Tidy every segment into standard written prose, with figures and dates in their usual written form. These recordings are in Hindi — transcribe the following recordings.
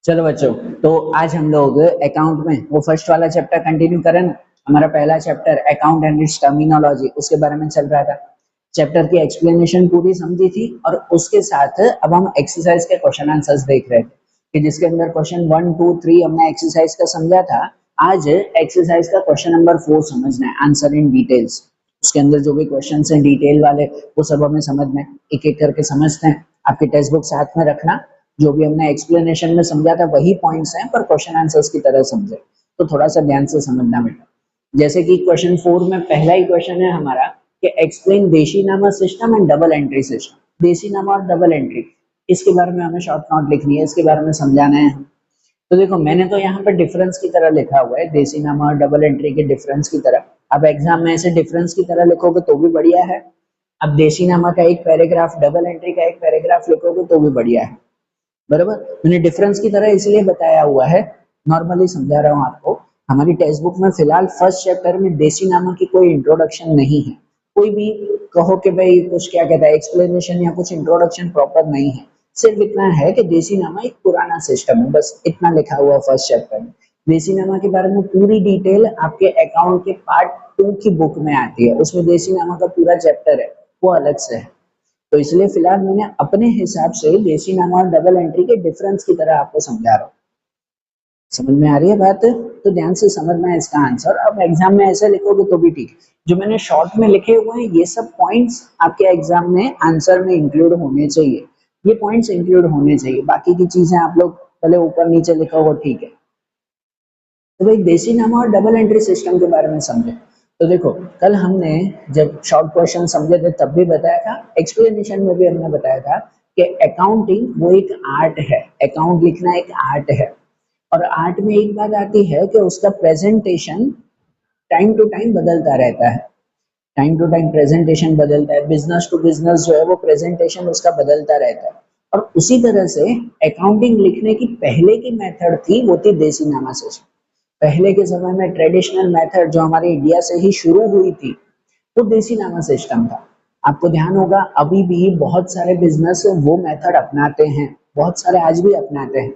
चलो बच्चों, तो आज हम लोग अकाउंट में वो फर्स्ट वाला चैप्टर कंटिन्यू करें ना। हमारा पहला chapter account and it's terminology उसके बारे में चल रहा था। चैप्टर की एक्सप्लेनेशन पूरी समझी थी और उसके साथ अब हम एक्सरसाइज के क्वेश्चन आंसर्स देख रहे थे कि जिसके अंदर क्वेश्चन 1, 2, 3 हमने एक्सरसाइज का समझा था। आज एक्सरसाइज का क्वेश्चन नंबर 4 समझना है, आंसर इन डिटेल्स। उसके अंदर जो भी क्वेश्चन हैं डिटेल वाले वो सब हमें समझना है, एक एक करके समझते हैं। आपकी टेक्स्ट बुक साथ में रखना, जो भी हमने एक्सप्लेनेशन में समझा था वही पॉइंट्स हैं पर क्वेश्चन आंसर्स की तरह समझे, तो थोड़ा सा ध्यान से समझना बेटा। जैसे कि क्वेश्चन 4 में पहला ही क्वेश्चन है हमारा कि explain Deshinama system and double entry system. Deshinama और डबल एंट्री, इसके बारे में हमें शॉर्ट नोट लिखनी है, इसके बारे में समझाना है। तो देखो मैंने तो यहाँ पर डिफरेंस की तरह लिखा हुआ है, देशीनामा और डबल एंट्री के डिफरेंस की तरह। अब एग्जाम में ऐसे डिफरेंस की तरह लिखोगे तो भी बढ़िया है। अब देशीनामा का एक पैराग्राफ, डबल एंट्री का एक पैराग्राफ लिखोगे तो भी बढ़िया है। बराबर, मैंने डिफरेंस की तरह इसलिए बताया हुआ है, नॉर्मली समझा रहा हूँ आपको। हमारी टेक्स्ट बुक में फिलहाल फर्स्ट चैप्टर में देशीनामा की कोई इंट्रोडक्शन नहीं है। कोई भी कहो कि भाई कुछ क्या कहता है एक्सप्लेनेशन या कुछ इंट्रोडक्शन प्रॉपर नहीं है, सिर्फ इतना है कि देशीनामा एक पुराना सिस्टम है, बस इतना लिखा हुआ फर्स्ट चैप्टर में। देशीनामा के बारे में पूरी डिटेल आपके अकाउंट के पार्ट 2 की बुक में आती है, उसमें देशीनामा का पूरा चैप्टर है, वो अलग से है। तो इसलिए फिलहाल मैंने अपने हिसाब से देशीनामा और डबल एंट्री के डिफरेंस की तरह आपको समझा रहा हूँ। समझ में आ रही है बात? तो ध्यान से समझना है इसका आंसर। अब एग्जाम में ऐसे लिखोगे तो भी ठीक है। जो मैंने शॉर्ट में लिखे हुए हैं ये सब पॉइंट्स आपके एग्जाम में आंसर में इंक्लूड होने चाहिए, ये पॉइंट्स इंक्लूड होने चाहिए। बाकी की चीजें आप लोग पहले ऊपर नीचे लिखा हो ठीक है। तो भाई देशीनामा और डबल एंट्री सिस्टम के बारे में समझे। तो देखो कल हमने जब शॉर्ट क्वेश्चन समझे थे तब भी बताया था, एक्सप्लेनेशन में भी हमने बताया था कि अकाउंटिंग वो एक आर्ट है, अकाउंट लिखना एक आर्ट है। और आर्ट में एक बात आती है कि उसका प्रेजेंटेशन टाइम टू टाइम बदलता रहता है, टाइम टू टाइम प्रेजेंटेशन बदलता है, बिजनेस टू बिजनेस जो है वो प्रेजेंटेशन उसका बदलता रहता है। और उसी तरह से अकाउंटिंग लिखने की पहले की मेथड थी वो थी देशीनामा सिस्टम। पहले के समय में ट्रेडिशनल मेथड जो हमारे इंडिया से ही शुरू हुई थी वो देशीनामा सिस्टम था। आपको ध्यान होगा अभी भी बहुत सारे बिजनेस वो मेथड अपनाते हैं, बहुत सारे आज भी अपनाते हैं।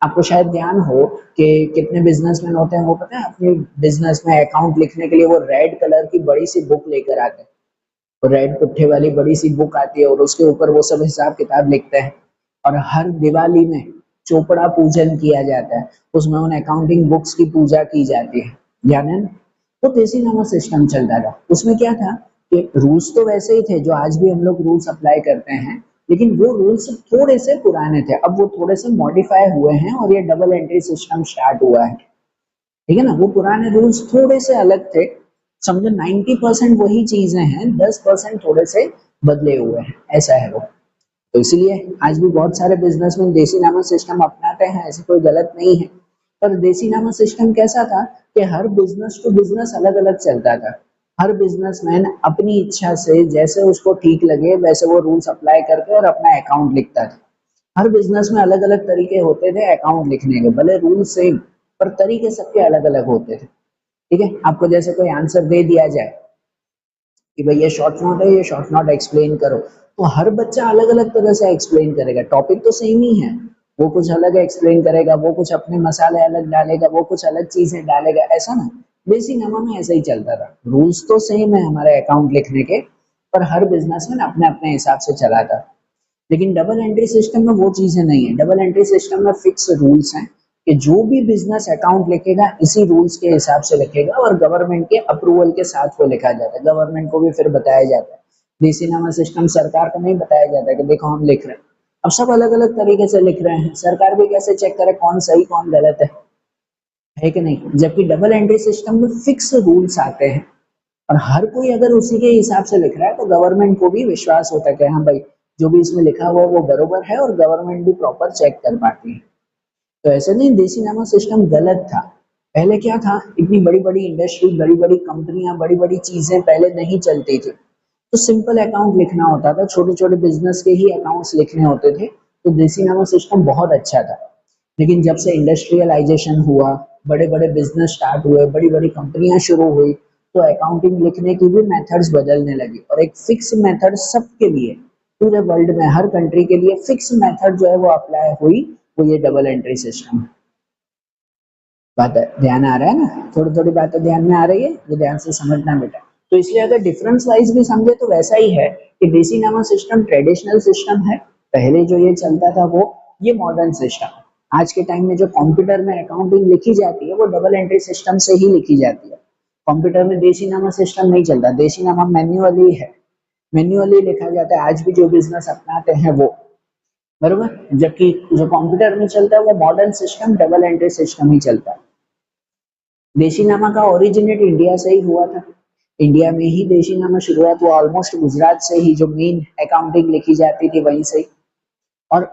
आपको शायद ध्यान हो कि कितने बिजनेसमैन होते हैं वो पता है अपने बिजनेस में अकाउंट लिखने के लिए वो रेड कलर की बड़ी सी बुक लेकर आते हैं। वो रेड पुट्ठे वाली बड़ी सी बुक आती है और उसके ऊपर वो सब हिसाब किताब लिखते हैं। और हर दिवाली में चोपड़ा पूजन किया जाता है, उसमें उन अकाउंटिंग बुक्स की पूजा की जाती है, ध्यान है ना? तो देशीनामा सिस्टम चलता था। उसमें क्या था कि रूल्स तो वैसे ही थे जो आज भी हम लोग रूल्स अप्लाई करते हैं, लेकिन वो रूल्स थोड़े से पुराने थे, अब वो थोड़े से मॉडिफाई हुए हैं और ये डबल एंट्री सिस्टम स्टार्ट हुआ है। ठीक है ना? वो पुराने रूल्स थोड़े से अलग थे, समझो 90% वही चीजें हैं, 10% थोड़े से बदले हुए हैं, ऐसा है वो। तो इसीलिए आज भी बहुत सारे बिजनेसमैन देशीनामा सिस्टम अपनाते हैं, ऐसे कोई गलत नहीं है। पर देशीनामा सिस्टम कैसा था कि हर बिजनेस टू बिजनेस अलग अलग चलता था। हर बिजनेसमैन अपनी इच्छा से जैसे उसको ठीक लगे वैसे वो रूल्स अप्लाई करके और अपना अकाउंट लिखता था। हर बिजनेस में अलग अलग तरीके होते थे अकाउंट लिखने के, भले रूल सेम पर तरीके सबके अलग अलग होते थे। ठीक है, आपको जैसे कोई आंसर दे दिया जाए कि भाई ये शॉर्ट नोट है, ये शॉर्ट नोट एक्सप्लेन करो, तो हर बच्चा अलग अलग तरह से एक्सप्लेन करेगा, टॉपिक तो सेम ही है, वो कुछ अलग एक्सप्लेन करेगा, वो कुछ अपने मसाले अलग डालेगा, वो कुछ अलग चीजें डालेगा, ऐसा ना। बेसिक में ऐसा ही चलता था, रूल्स तो सेम है हमारे अकाउंट लिखने के, पर हर बिजनेसमैन अपने अपने हिसाब से चलाता। लेकिन डबल एंट्री सिस्टम में वो चीजें नहीं है। डबल एंट्री सिस्टम में फिक्स रूल्स हैं कि जो भी बिजनेस अकाउंट लिखेगा इसी रूल्स के हिसाब से लिखेगा और गवर्नमेंट के अप्रूवल के साथ वो लिखा जाता है, गवर्नमेंट को भी फिर बताया जाता है। देशीनामा सिस्टम सरकार को नहीं बताया जाता है कि देखो हम लिख रहे हैं। अब सब अलग अलग तरीके से लिख रहे हैं, सरकार भी कैसे चेक करे कौन सही कौन गलत है कि नहीं? जबकि डबल एंट्री सिस्टम में फिक्स रूल्स आते हैं और हर कोई अगर उसी के हिसाब से लिख रहा है तो गवर्नमेंट को भी विश्वास होता है कि हाँ भाई जो भी इसमें लिखा हुआ वो बरोबर है, और गवर्नमेंट भी प्रॉपर चेक कर पाती है। तो ऐसे नहीं देशीनामा सिस्टम गलत था। पहले क्या था, इतनी बड़ी बड़ी इंडस्ट्री, बड़ी बड़ी कंपनियां, बड़ी बड़ी चीजें पहले नहीं चलती थी, तो सिंपल अकाउंट लिखना होता था, छोटे छोटे बिजनेस के ही अकाउंट्स लिखने होते थे, तो देशीनामा सिस्टम बहुत अच्छा था। लेकिन जब से इंडस्ट्रियलाइजेशन हुआ, बड़े बड़े बिजनेस स्टार्ट हुए, बड़ी बड़ी कंपनियां शुरू हुई, तो अकाउंटिंग लिखने की भी मेथड्स बदलने लगी और एक फिक्स मेथड सबके लिए, पूरे वर्ल्ड में हर कंट्री के लिए फिक्स मेथड जो है वो अप्लाई हुई वो ये डबल एंट्री सिस्टम। बात ध्यान आ रहा है ना, थोड़ी थोड़ी बातें ध्यान में आ रही है, ये ध्यान से समझना बेटा। तो इसलिए अगर डिफरेंस वाइज भी समझे तो वैसा ही है कि देसीनामा सिस्टम ट्रेडिशनल सिस्टम है, पहले जो ये चलता था वो, ये मॉडर्न सिस्टम। आज के टाइम में जो कंप्यूटर में अकाउंटिंग लिखी जाती है वो डबल एंट्री सिस्टम से ही लिखी जाती है। कंप्यूटर में देसीनामा सिस्टम नहीं चलता, देसीनामा मैन्युअली है, मैन्युअली लिखा जाता है आज भी जो बिजनेस अपनाते हैं वो, बरोबर। जबकि जो कंप्यूटर में चलता है वो modern system double entry system ही चलता है। देशीनामा का ओरिजिनेट इंडिया से ही हुआ था, इंडिया में ही देशीनामा शुरुआत हुआ, ऑलमोस्ट गुजरात से ही जो मेन अकाउंटिंग लिखी जाती थी वहीं से ही, और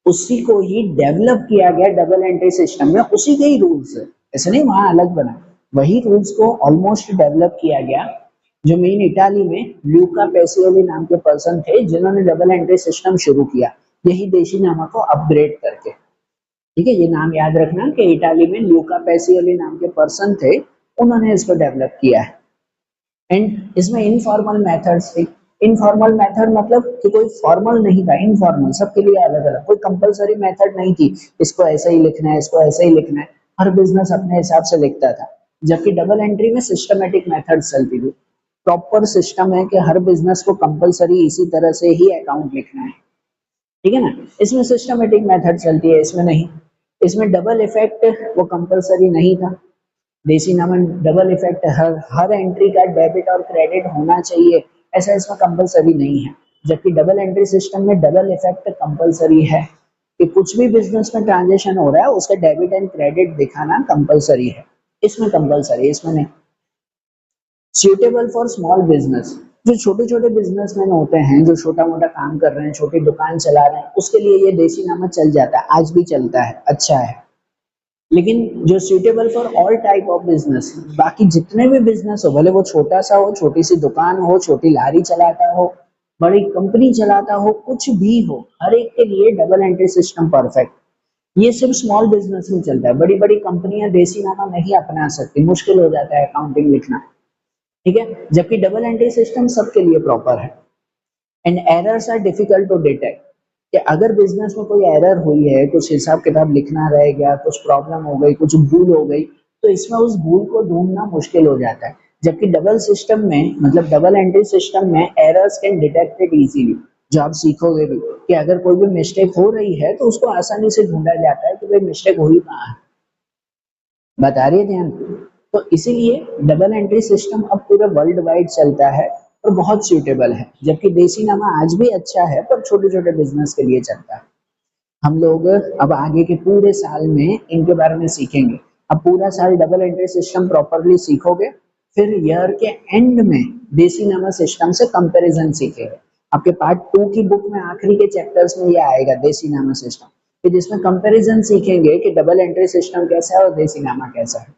उसी को ही डेवलप किया गया डबल एंट्री सिस्टम में, उसी के ही रूल्स है, ऐसे नहीं वहां अलग बना, वही रूल्स को ऑलमोस्ट डेवलप किया गया। जो मेन इटाली में ल्यूका पेसियोली नाम के पर्सन थे जिन्होंने डबल एंट्री सिस्टम शुरू किया, यही देशीनामा को अपग्रेड करके। ठीक है, ये नाम याद रखना कि इटाली में ल्यूका पेसियोली नाम के पर्सन थे, उन्होंने इसको डेवलप किया है। एंड इसमें इनफॉर्मल मेथड्स थे, इनफॉर्मल मेथड मतलब कि कोई फॉर्मल नहीं था, इनफॉर्मल, सबके लिए अलग अलग, कोई कंपलसरी मेथड नहीं थी, इसको ऐसे ही लिखना है, इसको ऐसे ही लिखना है, हर बिजनेस अपने हिसाब से लिखता था। जबकि डबल एंट्री में सिस्टमेटिक मेथड चलती थी, प्रॉपर सिस्टम है कि हर बिजनेस को कंपलसरी इसी तरह से ही अकाउंट लिखना है, ठीक है ना। इसमें सिस्टमेटिक मेथड चलती है, इसमें नहीं। इसमें डबल इफेक्ट वो कंपलसरी नहीं था, देसीनामा डबल इफेक्ट हर एंट्री का डेबिट और क्रेडिट होना चाहिए, ऐसा इसमें कंपलसरी नहीं है। जबकि डबल एंट्री सिस्टम में डबल इफेक्ट कंपलसरी है, कि कुछ भी बिजनेस में ट्रांजेक्शन हो रहा है उसका डेबिट एंड क्रेडिट दिखाना कंपलसरी है, इसमें कंपलसरी, इसमें नहीं। सुटेबल फॉर स्मॉल बिजनेस, जो छोटे छोटे बिजनेसमैन होते हैं, जो छोटा मोटा काम कर रहे हैं, छोटी दुकान चला रहे हैं, उसके लिए ये देसीनामा चल जाता है, आज भी चलता है, अच्छा है। लेकिन जो suitable for all type of business, बाकी जितने भी बिजनेस हो, भले वो छोटा सा हो, छोटी सी दुकान हो, छोटी लारी चलाता हो, बड़ी कंपनी चलाता हो, कुछ भी हो, हर एक के लिए डबल एंट्री सिस्टम परफेक्ट। ये सिर्फ स्मॉल बिजनेस में चलता है, बड़ी बड़ी कंपनियां देसीनामा नहीं अपना सकती, मुश्किल हो जाता है अकाउंटिंग लिखना, ठीक है। जबकि डबल एंट्री सिस्टम सबके लिए प्रॉपर है। And errors are difficult to detect, कि अगर बिजनेस में कोई एरर हुई है, कुछ हिसाब किताब लिखना रह गया, कुछ प्रॉब्लम हो गई, कुछ भूल हो गई, तो इसमें उस भूल को ढूंढना मुश्किल हो जाता है। जबकि डबल सिस्टम में, मतलब डबल एंट्री सिस्टम में, एरर्स कैन डिटेक्टेड इजीली, जो आप सीखोगे भी कि अगर कोई भी मिस्टेक हो रही है तो उसको आसानी से ढूंढा जाता है कि भाई मिस्टेक हुई कहाँ है, बता रही है ध्यान। तो इसीलिए डबल एंट्री सिस्टम अब पूरे वर्ल्ड वाइड चलता है और बहुत सूटेबल है। जबकि देसीनामा आज भी अच्छा है पर छोटे छोटे बिजनेस के लिए चलता है। हम लोग अब आगे के पूरे साल में इनके बारे में सीखेंगे। अब पूरा साल डबल एंट्री सिस्टम प्रॉपरली सीखोगे, फिर ईयर के एंड में देसीनामा सिस्टम से कंपैरिजन सीखेंगे। आपके पार्ट 2 की बुक में आखिरी के चैप्टर्स में ये आएगा देसीनामा सिस्टम, फिर जिसमें कंपैरिजन सीखेंगे कि डबल एंट्री सिस्टम कैसा है और देसीनामा कैसा है।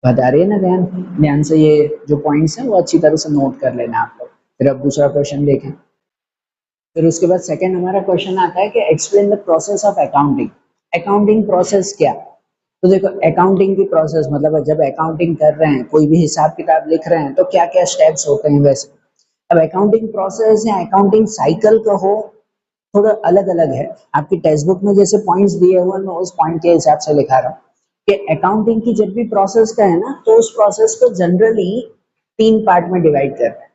बता रही है ना ध्यान, ध्यान से ये जो पॉइंट्स हैं वो अच्छी तरह से नोट कर लेना आप लोग। फिर अब दूसरा क्वेश्चन देखें। फिर उसके बाद सेकंड हमारा क्वेश्चन आता है कि explain the process of accounting. Accounting process क्या? तो देखो, अकाउंटिंग की प्रोसेस मतलब जब अकाउंटिंग कर रहे हैं, कोई भी हिसाब किताब लिख रहे हैं, तो क्या क्या स्टेप्स होते हैं वैसे। अब अकाउंटिंग प्रोसेस या अकाउंटिंग साइकिल कहो, थोड़ा अलग अलग है। आपकी टेक्स्ट बुक में जैसे पॉइंट्स दिए हुए हैं, मैं उस पॉइंट के हिसाब से लिखा रहा हूँ कि अकाउंटिंग की जब भी प्रोसेस का है ना, तो उस प्रोसेस को जनरली 3 पार्ट में डिवाइड करते हैं।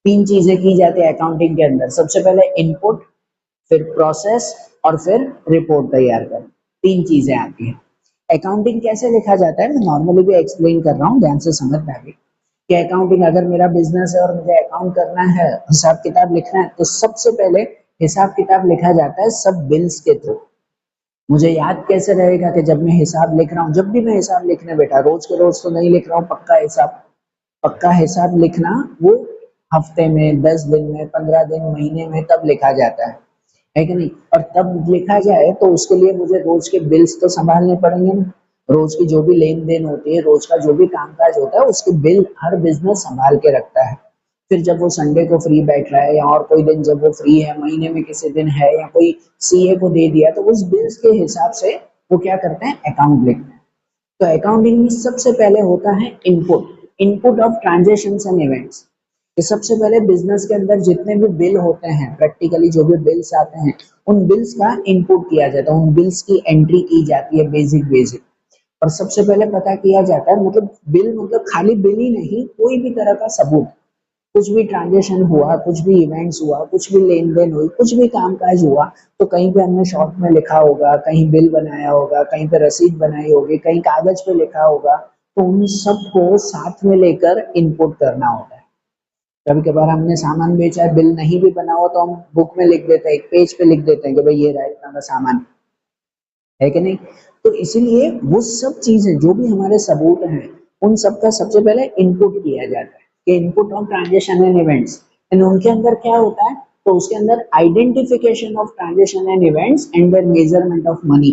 3 चीजें की जाती है अकाउंटिंग के अंदर। सबसे पहले इनपुट, फिर प्रोसेस, और फिर रिपोर्ट तैयार कर, 3 चीजें आती हैं। अकाउंटिंग कैसे लिखा जाता है, मैं नॉर्मली भी एक्सप्लेन कर रहा हूँ, ध्यान से समझना भी कि अकाउंटिंग, अगर मेरा बिजनेस है और मुझे अकाउंट करना है, हिसाब किताब लिखना है, तो सबसे पहले हिसाब किताब लिखा जाता है सब बिल्स के थ्रू। मुझे याद कैसे रहेगा कि जब मैं हिसाब लिख रहा हूँ, जब भी मैं हिसाब लिखने बैठा, रोज के रोज तो नहीं लिख रहा हूँ, पक्का हिसाब लिखना वो हफ्ते में, 10 दिन में, 15 दिन, महीने में, तब लिखा जाता है कि नहीं। और तब लिखा जाए तो उसके लिए मुझे रोज के बिल्स तो संभालने पड़ेंगे ना, रोज की जो भी लेन देन होती है, रोज का जो भी कामकाज होता है, उसके बिल हर बिजनेस संभाल के रखता है। फिर जब वो संडे को फ्री बैठ रहा है या और कोई दिन जब वो फ्री है, महीने में किसी दिन है, या कोई सीए को दे दिया, तो उस बिल्स के हिसाब से वो क्या करते हैं, अकाउंट लिखते हैं। तो अकाउंटिंग में सबसे पहले होता है input, input of transactions and events. कि सबसे पहले बिजनेस के अंदर जितने भी बिल होते हैं, प्रैक्टिकली जो भी बिल्स आते हैं, उन बिल्स का इनपुट किया जाता है, उन बिल्स की एंट्री की जाती है बेसिक बेसिक। और सबसे पहले पता किया जाता है, मतलब बिल मतलब खाली बिल ही नहीं, कोई भी तरह का सबूत, कुछ भी ट्रांजेक्शन हुआ, कुछ भी इवेंट्स हुआ, कुछ भी लेन देन हुई, कुछ भी काम काज हुआ, तो कहीं पे हमने शॉर्ट में लिखा होगा, कहीं बिल बनाया होगा, कहीं पे रसीद बनाई होगी, कहीं कागज पे लिखा होगा, तो उन सबको साथ में लेकर इनपुट करना होता है। कभी कभार हमने सामान बेचा है, बिल नहीं भी बना हो तो हम बुक में लिख देते हैं, एक पेज पे लिख देते हैं कि भाई ये रहा इतना का सामान, है कि नहीं। तो इसीलिए वो सब चीजें जो भी हमारे सबूत हैं, उन सब का सबसे पहले इनपुट किया जाता है कि input of transaction and events. And उनके अंदर क्या होता है, तो उसके अंदर identification of transaction and events and then measurement of money,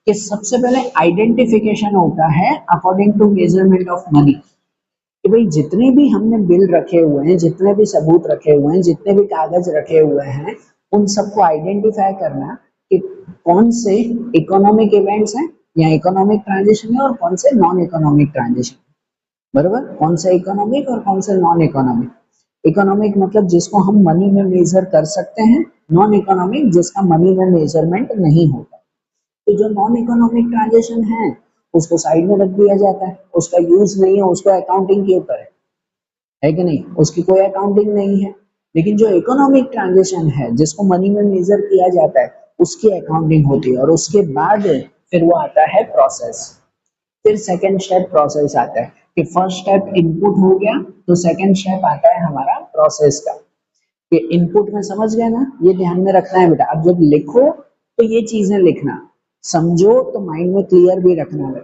कि सबसे पहले आइडेंटिफिकेशन होता है according to measurement of money, कि भाई जितने भी हमने बिल रखे हुए हैं, जितने भी सबूत रखे हुए हैं, जितने भी कागज रखे हुए हैं, उन सबको आइडेंटिफाई करना कि कौन से इकोनॉमिक इवेंट्स हैं या इकोनॉमिक ट्रांजेक्शन है और कौन से नॉन इकोनॉमिक ट्रांजेक्शन, बराबर, कौन से इकोनॉमिक और कौन से नॉन इकोनॉमिक। इकोनॉमिक मतलब जिसको हम मनी में मेजर कर सकते हैं, नॉन इकोनॉमिक जिसका मनी में मेजरमेंट नहीं होता। तो जो नॉन इकोनॉमिक ट्रांजेक्शन है उसको साइड में रख दिया जाता है, उसका यूज नहीं है, उसको अकाउंटिंग के ऊपर है कि नहीं, उसकी कोई अकाउंटिंग नहीं है। लेकिन जो इकोनॉमिक ट्रांजेक्शन है जिसको मनी में मेजर किया जाता है, उसकी अकाउंटिंग होती है, और उसके बाद फिर वो आता है प्रोसेस। फिर सेकंड स्टेप प्रोसेस आता है, कि फर्स्ट स्टेप इनपुट हो गया, तो सेकंड स्टेप आता है हमारा प्रोसेस का। कि इनपुट में समझ गए ना, ये ध्यान में रखना है बेटा, अब जब लिखो तो ये चीजें लिखना, समझो तो माइंड में क्लियर भी रखना है।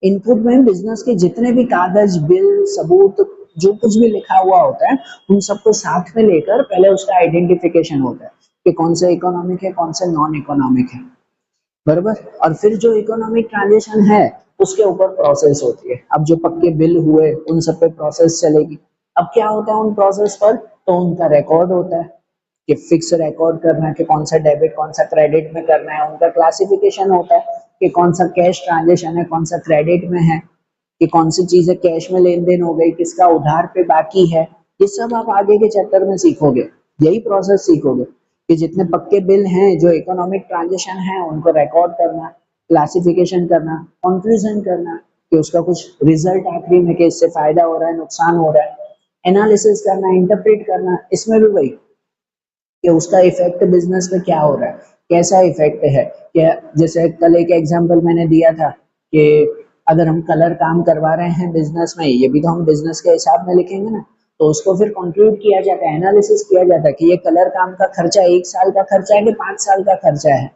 इनपुट में बिजनेस के जितने भी कागज, बिल, सबूत, जो कुछ भी लिखा हुआ होता है, उन सबको साथ में लेकर पहले उसका आइडेंटिफिकेशन होता है कि कौन सा इकोनॉमिक है, कौन सा नॉन इकोनॉमिक है, बराबर। और फिर जो इकोनॉमिक ट्रांजेक्शन है उसके ऊपर प्रोसेस होती है। अब जो पक्के बिल हुए उन सब पे प्रोसेस चलेगी। अब क्या होता है उन प्रोसेस पर, तो उनका रिकॉर्ड होता है, कि फिक्स रिकॉर्ड करना है कि कौन सा डेबिट कौन सा क्रेडिट में करना है, उनका क्लासिफिकेशन होता है कि कौन सा कैश ट्रांजेक्शन है, कौन सा क्रेडिट में है, कि कौन सी चीजें कैश में लेन देन हो गई, किसका उधार पे बाकी है। ये सब आप आगे के चैप्टर में सीखोगे, यही प्रोसेस सीखोगे कि जितने पक्के बिल हैं, जो इकोनॉमिक ट्रांजेक्शन है, उनको रिकॉर्ड करना, क्लासिफिकेशन करना, कंक्लूजन करना, कि उसका कुछ रिजल्ट आखिरी में कि इससे फायदा हो रहा है, नुकसान हो रहा है, एनालिसिस करना, इंटरप्रेट करना, इसमें भी वही कि उसका इफेक्ट बिजनेस में क्या हो रहा है, कैसा इफेक्ट है। क्या, जैसे कल एक एग्जांपल मैंने दिया था कि अगर हम कलर काम करवा रहे हैं बिजनेस में, ये भी तो हम बिजनेस के हिसाब में लिखेंगे ना, तो उसको फिर कंक्लूड किया जाता है, एनालिसिस किया जाता है कि ये कलर काम का खर्चा 1 साल का खर्चा है कि 5 साल का खर्चा है,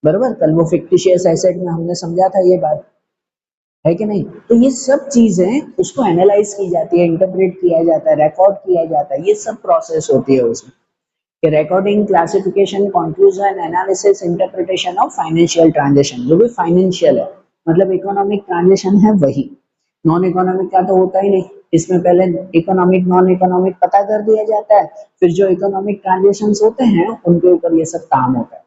बराबर। कल वो फिक्टिशियस एसेट में हमने समझा था ये बात, है कि नहीं। तो ये सब चीजें उसको एनालाइज की जाती है, इंटरप्रेट किया जाता है, रिकॉर्ड किया जाता है, ये सब प्रोसेस होती है उसमें, कि recording, classification, conclusion, analysis, interpretation of financial transaction. जो भी फाइनेंशियल है मतलब इकोनॉमिक ट्रांजेक्शन है वही, नॉन इकोनॉमिक का तो होता ही नहीं। इसमें पहले इकोनॉमिक नॉन इकोनॉमिक पता कर दिया जाता है, फिर जो इकोनॉमिक ट्रांजेक्शन होते हैं उनके ऊपर ये सब काम होता है,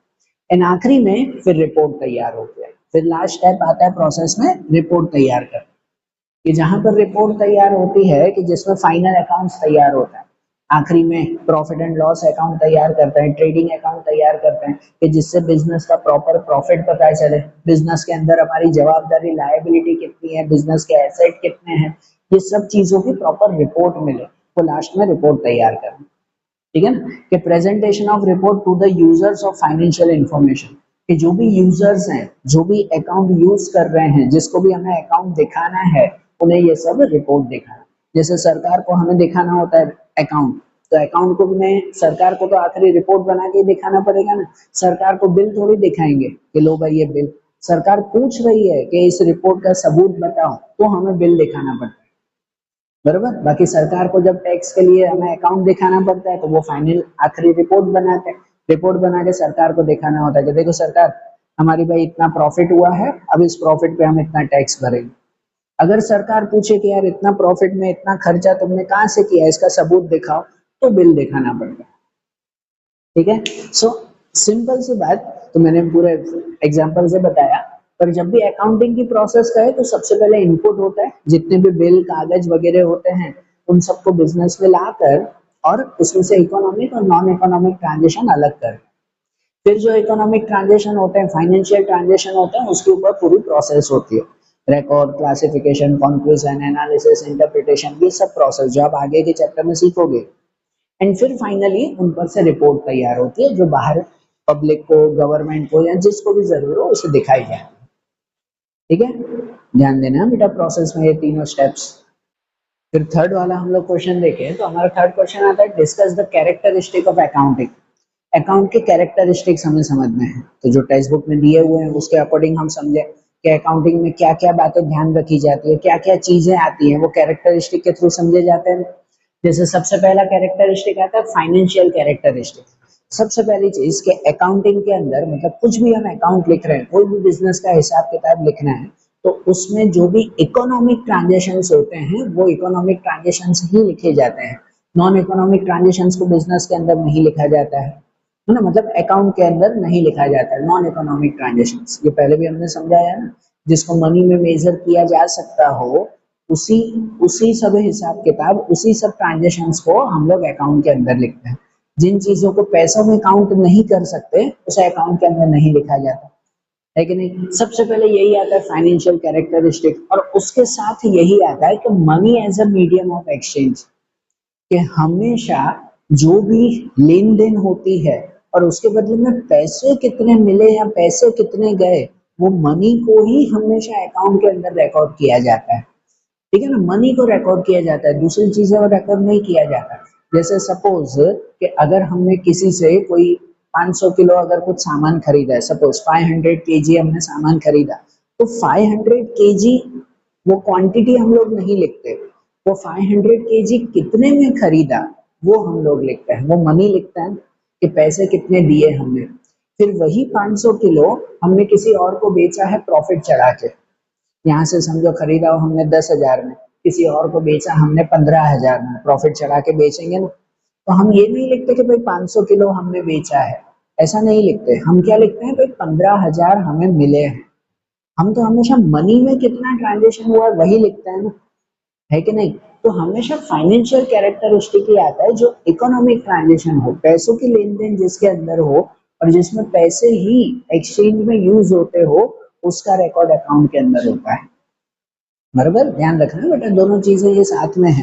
एंड आखिरी में फिर रिपोर्ट तैयार होती है। फिर लास्ट स्टेप आता है प्रोसेस में, रिपोर्ट तैयार कर, कि जहां पर रिपोर्ट तैयार होती है, कि जिसमें फाइनल अकाउंट्स तैयार होता है, आखिरी में प्रॉफिट एंड लॉस अकाउंट तैयार करते हैं, ट्रेडिंग अकाउंट तैयार करते हैं, कि जिससे बिजनेस का प्रॉपर प्रॉफिट पता चले, बिजनेस के अंदर हमारी जवाबदारी, लायबिलिटी कितनी है, बिजनेस के एसेट कितने हैं, ये सब चीजों की प्रॉपर रिपोर्ट मिले, तो लास्ट में रिपोर्ट तैयार करें, ठीक है ना। कि presentation of report to the users of financial information, कि जो भी यूजर्स हैं, जो भी अकाउंट यूज कर रहे हैं, जिसको भी हमें अकाउंट दिखाना है, उन्हें ये सब रिपोर्ट दिखाना। जैसे सरकार को हमें दिखाना होता है अकाउंट, तो अकाउंट को में सरकार को तो आखिरी रिपोर्ट बना के दिखाना पड़ेगा ना, सरकार को बिल थोड़ी दिखाएंगे कि लो भाई ये बिल, सरकार पूछ रही है कि इस रिपोर्ट का सबूत बताओ, तो हमें बिल दिखाना पड़ता है, बराबर। बाकी सरकार को जब टैक्स के लिए हमें अकाउंट दिखाना पड़ता है, तो वो फाइनल आखिरी रिपोर्ट बनाते हैं, रिपोर्ट बना के सरकार को दिखाना होता है कि देखो सरकार, हमारी भाई इतना प्रॉफिट हुआ है, अब इस प्रॉफिट पे हम इतना टैक्स भरेंगे। अगर सरकार पूछे कि यार इतना प्रॉफिट में इतना खर्चा तुमने कहाँ से किया, इसका सबूत दिखाओ, तो बिल दिखाना पड़ता है, ठीक है। सो सिंपल सी बात, तो मैंने पूरे एग्जांपल से बताया। पर जब भी अकाउंटिंग की प्रोसेस का है, तो सबसे पहले इनपुट होता है, जितने भी बिल, कागज वगैरह होते हैं, उन सबको बिजनेस में लाकर और उसमें से इकोनॉमिक और नॉन इकोनॉमिक ट्रांजेक्शन अलग कर, फिर जो इकोनॉमिक ट्रांजेक्शन होते हैं, फाइनेंशियल ट्रांजेक्शन होते हैं, उसके ऊपर पूरी प्रोसेस होती है, record, classification, conclusion, analysis, interpretation, ये सब प्रोसेस जो आप आगे के चैप्टर में सीखोगे। एंड फिर फाइनली उन पर से रिपोर्ट तैयार होती है जो बाहर पब्लिक को, गवर्नमेंट को या जिसको भी जरूर हो उसे दिखाई जाए। ठीक है, ध्यान देना बेटा प्रोसेस में ये तीनों स्टेप्स। फिर थर्ड वाला हम लोग क्वेश्चन देखें तो हमारा थर्ड क्वेश्चन आता है discuss the characteristic of accounting. Account के कैरेक्टरिस्टिक्स हमें समझने हैं, तो जो टेक्स्ट बुक में दिए हुए हैं उसके अकॉर्डिंग हम समझे कि अकाउंटिंग में क्या क्या बातें ध्यान रखी जाती है, क्या क्या चीजें आती हैं, वो कैरेक्टरिस्टिक के थ्रू समझे जाते हैं। जैसे सबसे पहला कैरेक्टरिस्टिक आता है फाइनेंशियल कैरेक्टरिस्टिक। सबसे पहली चीज के अकाउंटिंग के अंदर मतलब कुछ भी हम अकाउंट लिख रहे हैं, कोई भी बिजनेस का हिसाब किताब लिखना है, तो उसमें जो भी इकोनॉमिक ट्रांजेक्शंस होते हैं वो इकोनॉमिक ट्रांजेक्शंस ही लिखे जाते हैं, नॉन इकोनॉमिक ट्रांजेक्शंस को बिजनेस के अंदर नहीं लिखा जाता है ना, मतलब अकाउंट के अंदर नहीं लिखा जाता है नॉन इकोनॉमिक ट्रांजेक्शंस। ये पहले भी हमने समझाया ना, जिसको मनी में मेजर किया जा सकता हो उसी उसी सब हिसाब किताब, उसी सब ट्रांजेक्शंस को हम लोग अकाउंट के अंदर लिखते हैं। जिन चीजों को पैसों में काउंट नहीं कर सकते उसे अकाउंट के अंदर नहीं लिखा जाता है कि नहीं। सबसे पहले यही आता है फाइनेंशियल कैरेक्टरिस्टिक, और उसके साथ यही आता है कि money as a medium of exchange, कि हमेशा जो भी लेन देन होती है और उसके बदले में पैसे कितने मिले या पैसे कितने गए, वो मनी को ही हमेशा अकाउंट के अंदर रिकॉर्ड किया जाता है। ठीक है ना, मनी को रिकॉर्ड किया जाता है, दूसरी चीजें को रिकॉर्ड नहीं किया जाता। जैसे सपोज कि अगर हमने किसी से कोई 500 किलो अगर कुछ सामान खरीदा है, सपोज 500 केजी हमने सामान खरीदा, तो 500 केजी वो क्वांटिटी हम लोग नहीं लिखते, वो 500 केजी कितने में खरीदा वो हम लोग लिखते हैं, वो मनी लिखता है कि पैसे कितने दिए हमने। फिर वही 500 किलो हमने किसी और को बेचा है प्रॉफिट चढ़ा के, यहाँ से समझो खरीदा हो हमने 10,000 में, किसी और को बेचा हमने 15,000 में, प्रॉफिट चढ़ा के बेचेंगे ना, तो हम ये नहीं लिखते कि भाई 500 किलो हमने बेचा है, ऐसा नहीं लिखते। हम क्या लिखते हैं, भाई 15,000 हमें मिले हैं। हम तो हमेशा मनी में कितना ट्रांजेक्शन हुआ है वही लिखते हैं ना, है कि नहीं। तो हमेशा फाइनेंशियल कैरेक्टरिस्टिक ही आता है जो इकोनॉमिक ट्रांजेक्शन हो, पैसों की लेन देन जिसके अंदर हो और जिसमें पैसे ही एक्सचेंज में यूज होते हो, उसका रिकॉर्ड अकाउंट के अंदर होता है। बराबर ध्यान रखना बेटा, दोनों चीजें ये साथ में है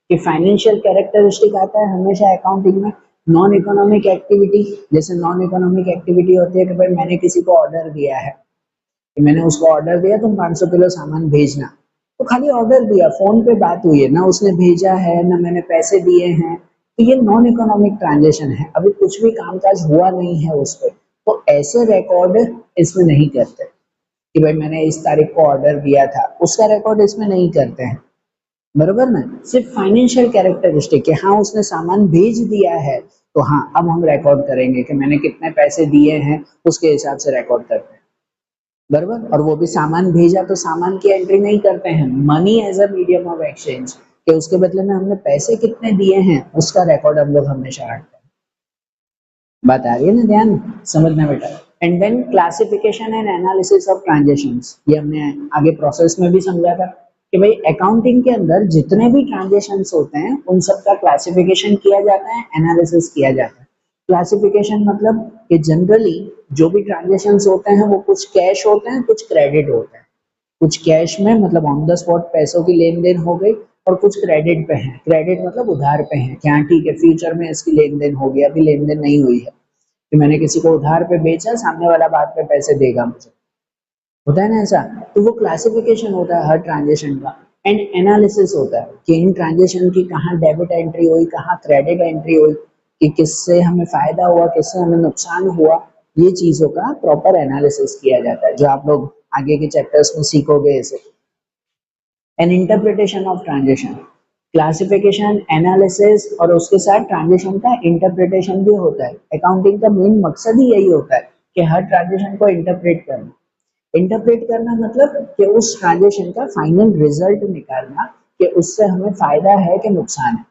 कि फाइनेंशियल कैरेक्टरिस्टिक आता है हमेशा अकाउंटिंग में। नॉन इकोनॉमिक एक्टिविटी, जैसे नॉन इकोनॉमिक एक्टिविटी होती है कि भाई मैंने किसी को ऑर्डर दिया है, कि मैंने उसको ऑर्डर दिया तुम 500 किलो सामान भेजना, तो खाली ऑर्डर दिया, फोन पे बात हुई है ना, उसने भेजा है ना मैंने पैसे दिए हैं, तो ये नॉन इकोनॉमिक ट्रांजेक्शन है, अभी कुछ भी कामकाज हुआ नहीं है उस पर, तो ऐसे रिकॉर्ड इसमें नहीं करते कि भाई मैंने इस तारीख को ऑर्डर दिया था, उसका रिकॉर्ड इसमें नहीं करते हैं। बरोबर ना, सिर्फ फाइनेंशियल कैरेक्टरिस्टिक कि हाँ उसने सामान भेज दिया है, तो हाँ अब हम रिकॉर्ड करेंगे कि मैंने कितने पैसे दिए हैं, उसके हिसाब से रिकॉर्ड करते हैं। बराबर, और वो भी सामान भेजा तो सामान की एंट्री नहीं करते हैं, money as a medium of exchange, कि उसके बदले में हमने पैसे कितने दिए हैं उसका रिकॉर्ड हम लोग हमेशा रखते हैं। बात आ रही है ना, ध्यान समझना बेटा। And then classification and analysis of transactions, ये हमने आगे प्रोसेस में भी समझा था कि भाई अकाउंटिंग के अंदर जितने भी ट्रांजेक्शंस होते हैं उन सब का क्लासिफिकेशन किया जाता है, एनालिसिस किया जाता है। क्लासिफिकेशन मतलब कि जनरली जो भी ट्रांजेक्शंस होते हैं वो कुछ कैश होते हैं, कुछ क्रेडिट होते हैं। कुछ कैश में मतलब ऑन द स्पॉट पैसों की लेन देन हो गई, और कुछ क्रेडिट पे है, क्रेडिट मतलब उधार पे है, क्या ठीक है फ्यूचर में इसकी लेन देन होगी, अभी लेन देन नहीं हुई है, कि मैंने किसी को उधार पे बेचा, सामने वाला बाद में पैसे देगा मुझे, होता है ना ऐसा। तो वो क्लासिफिकेशन होता है हर ट्रांजेक्शन का। एंड एनालिसिस होता है कि इन ट्रांजेक्शन की कहाँ डेबिट एंट्री हुई, कहाँ क्रेडिट एंट्री हुई, कि किससे हमें फायदा हुआ, किससे हमें नुकसान हुआ, ये चीजों का प्रॉपर एनालिसिस किया जाता है, जो आप लोग आगे के चैप्टर्स में सीखोगे इसे। N interpretation of transaction, classification, analysis और उसके साथ ट्रांजेक्शन का इंटरप्रिटेशन भी होता है। अकाउंटिंग का मेन मकसद ही यही होता है कि हर ट्रांजेक्शन को इंटरप्रेट करना। इंटरप्रेट करना मतलब कि उस ट्रांजेक्शन का फाइनल रिजल्ट निकालना, कि उससे हमें फायदा है कि नुकसान है,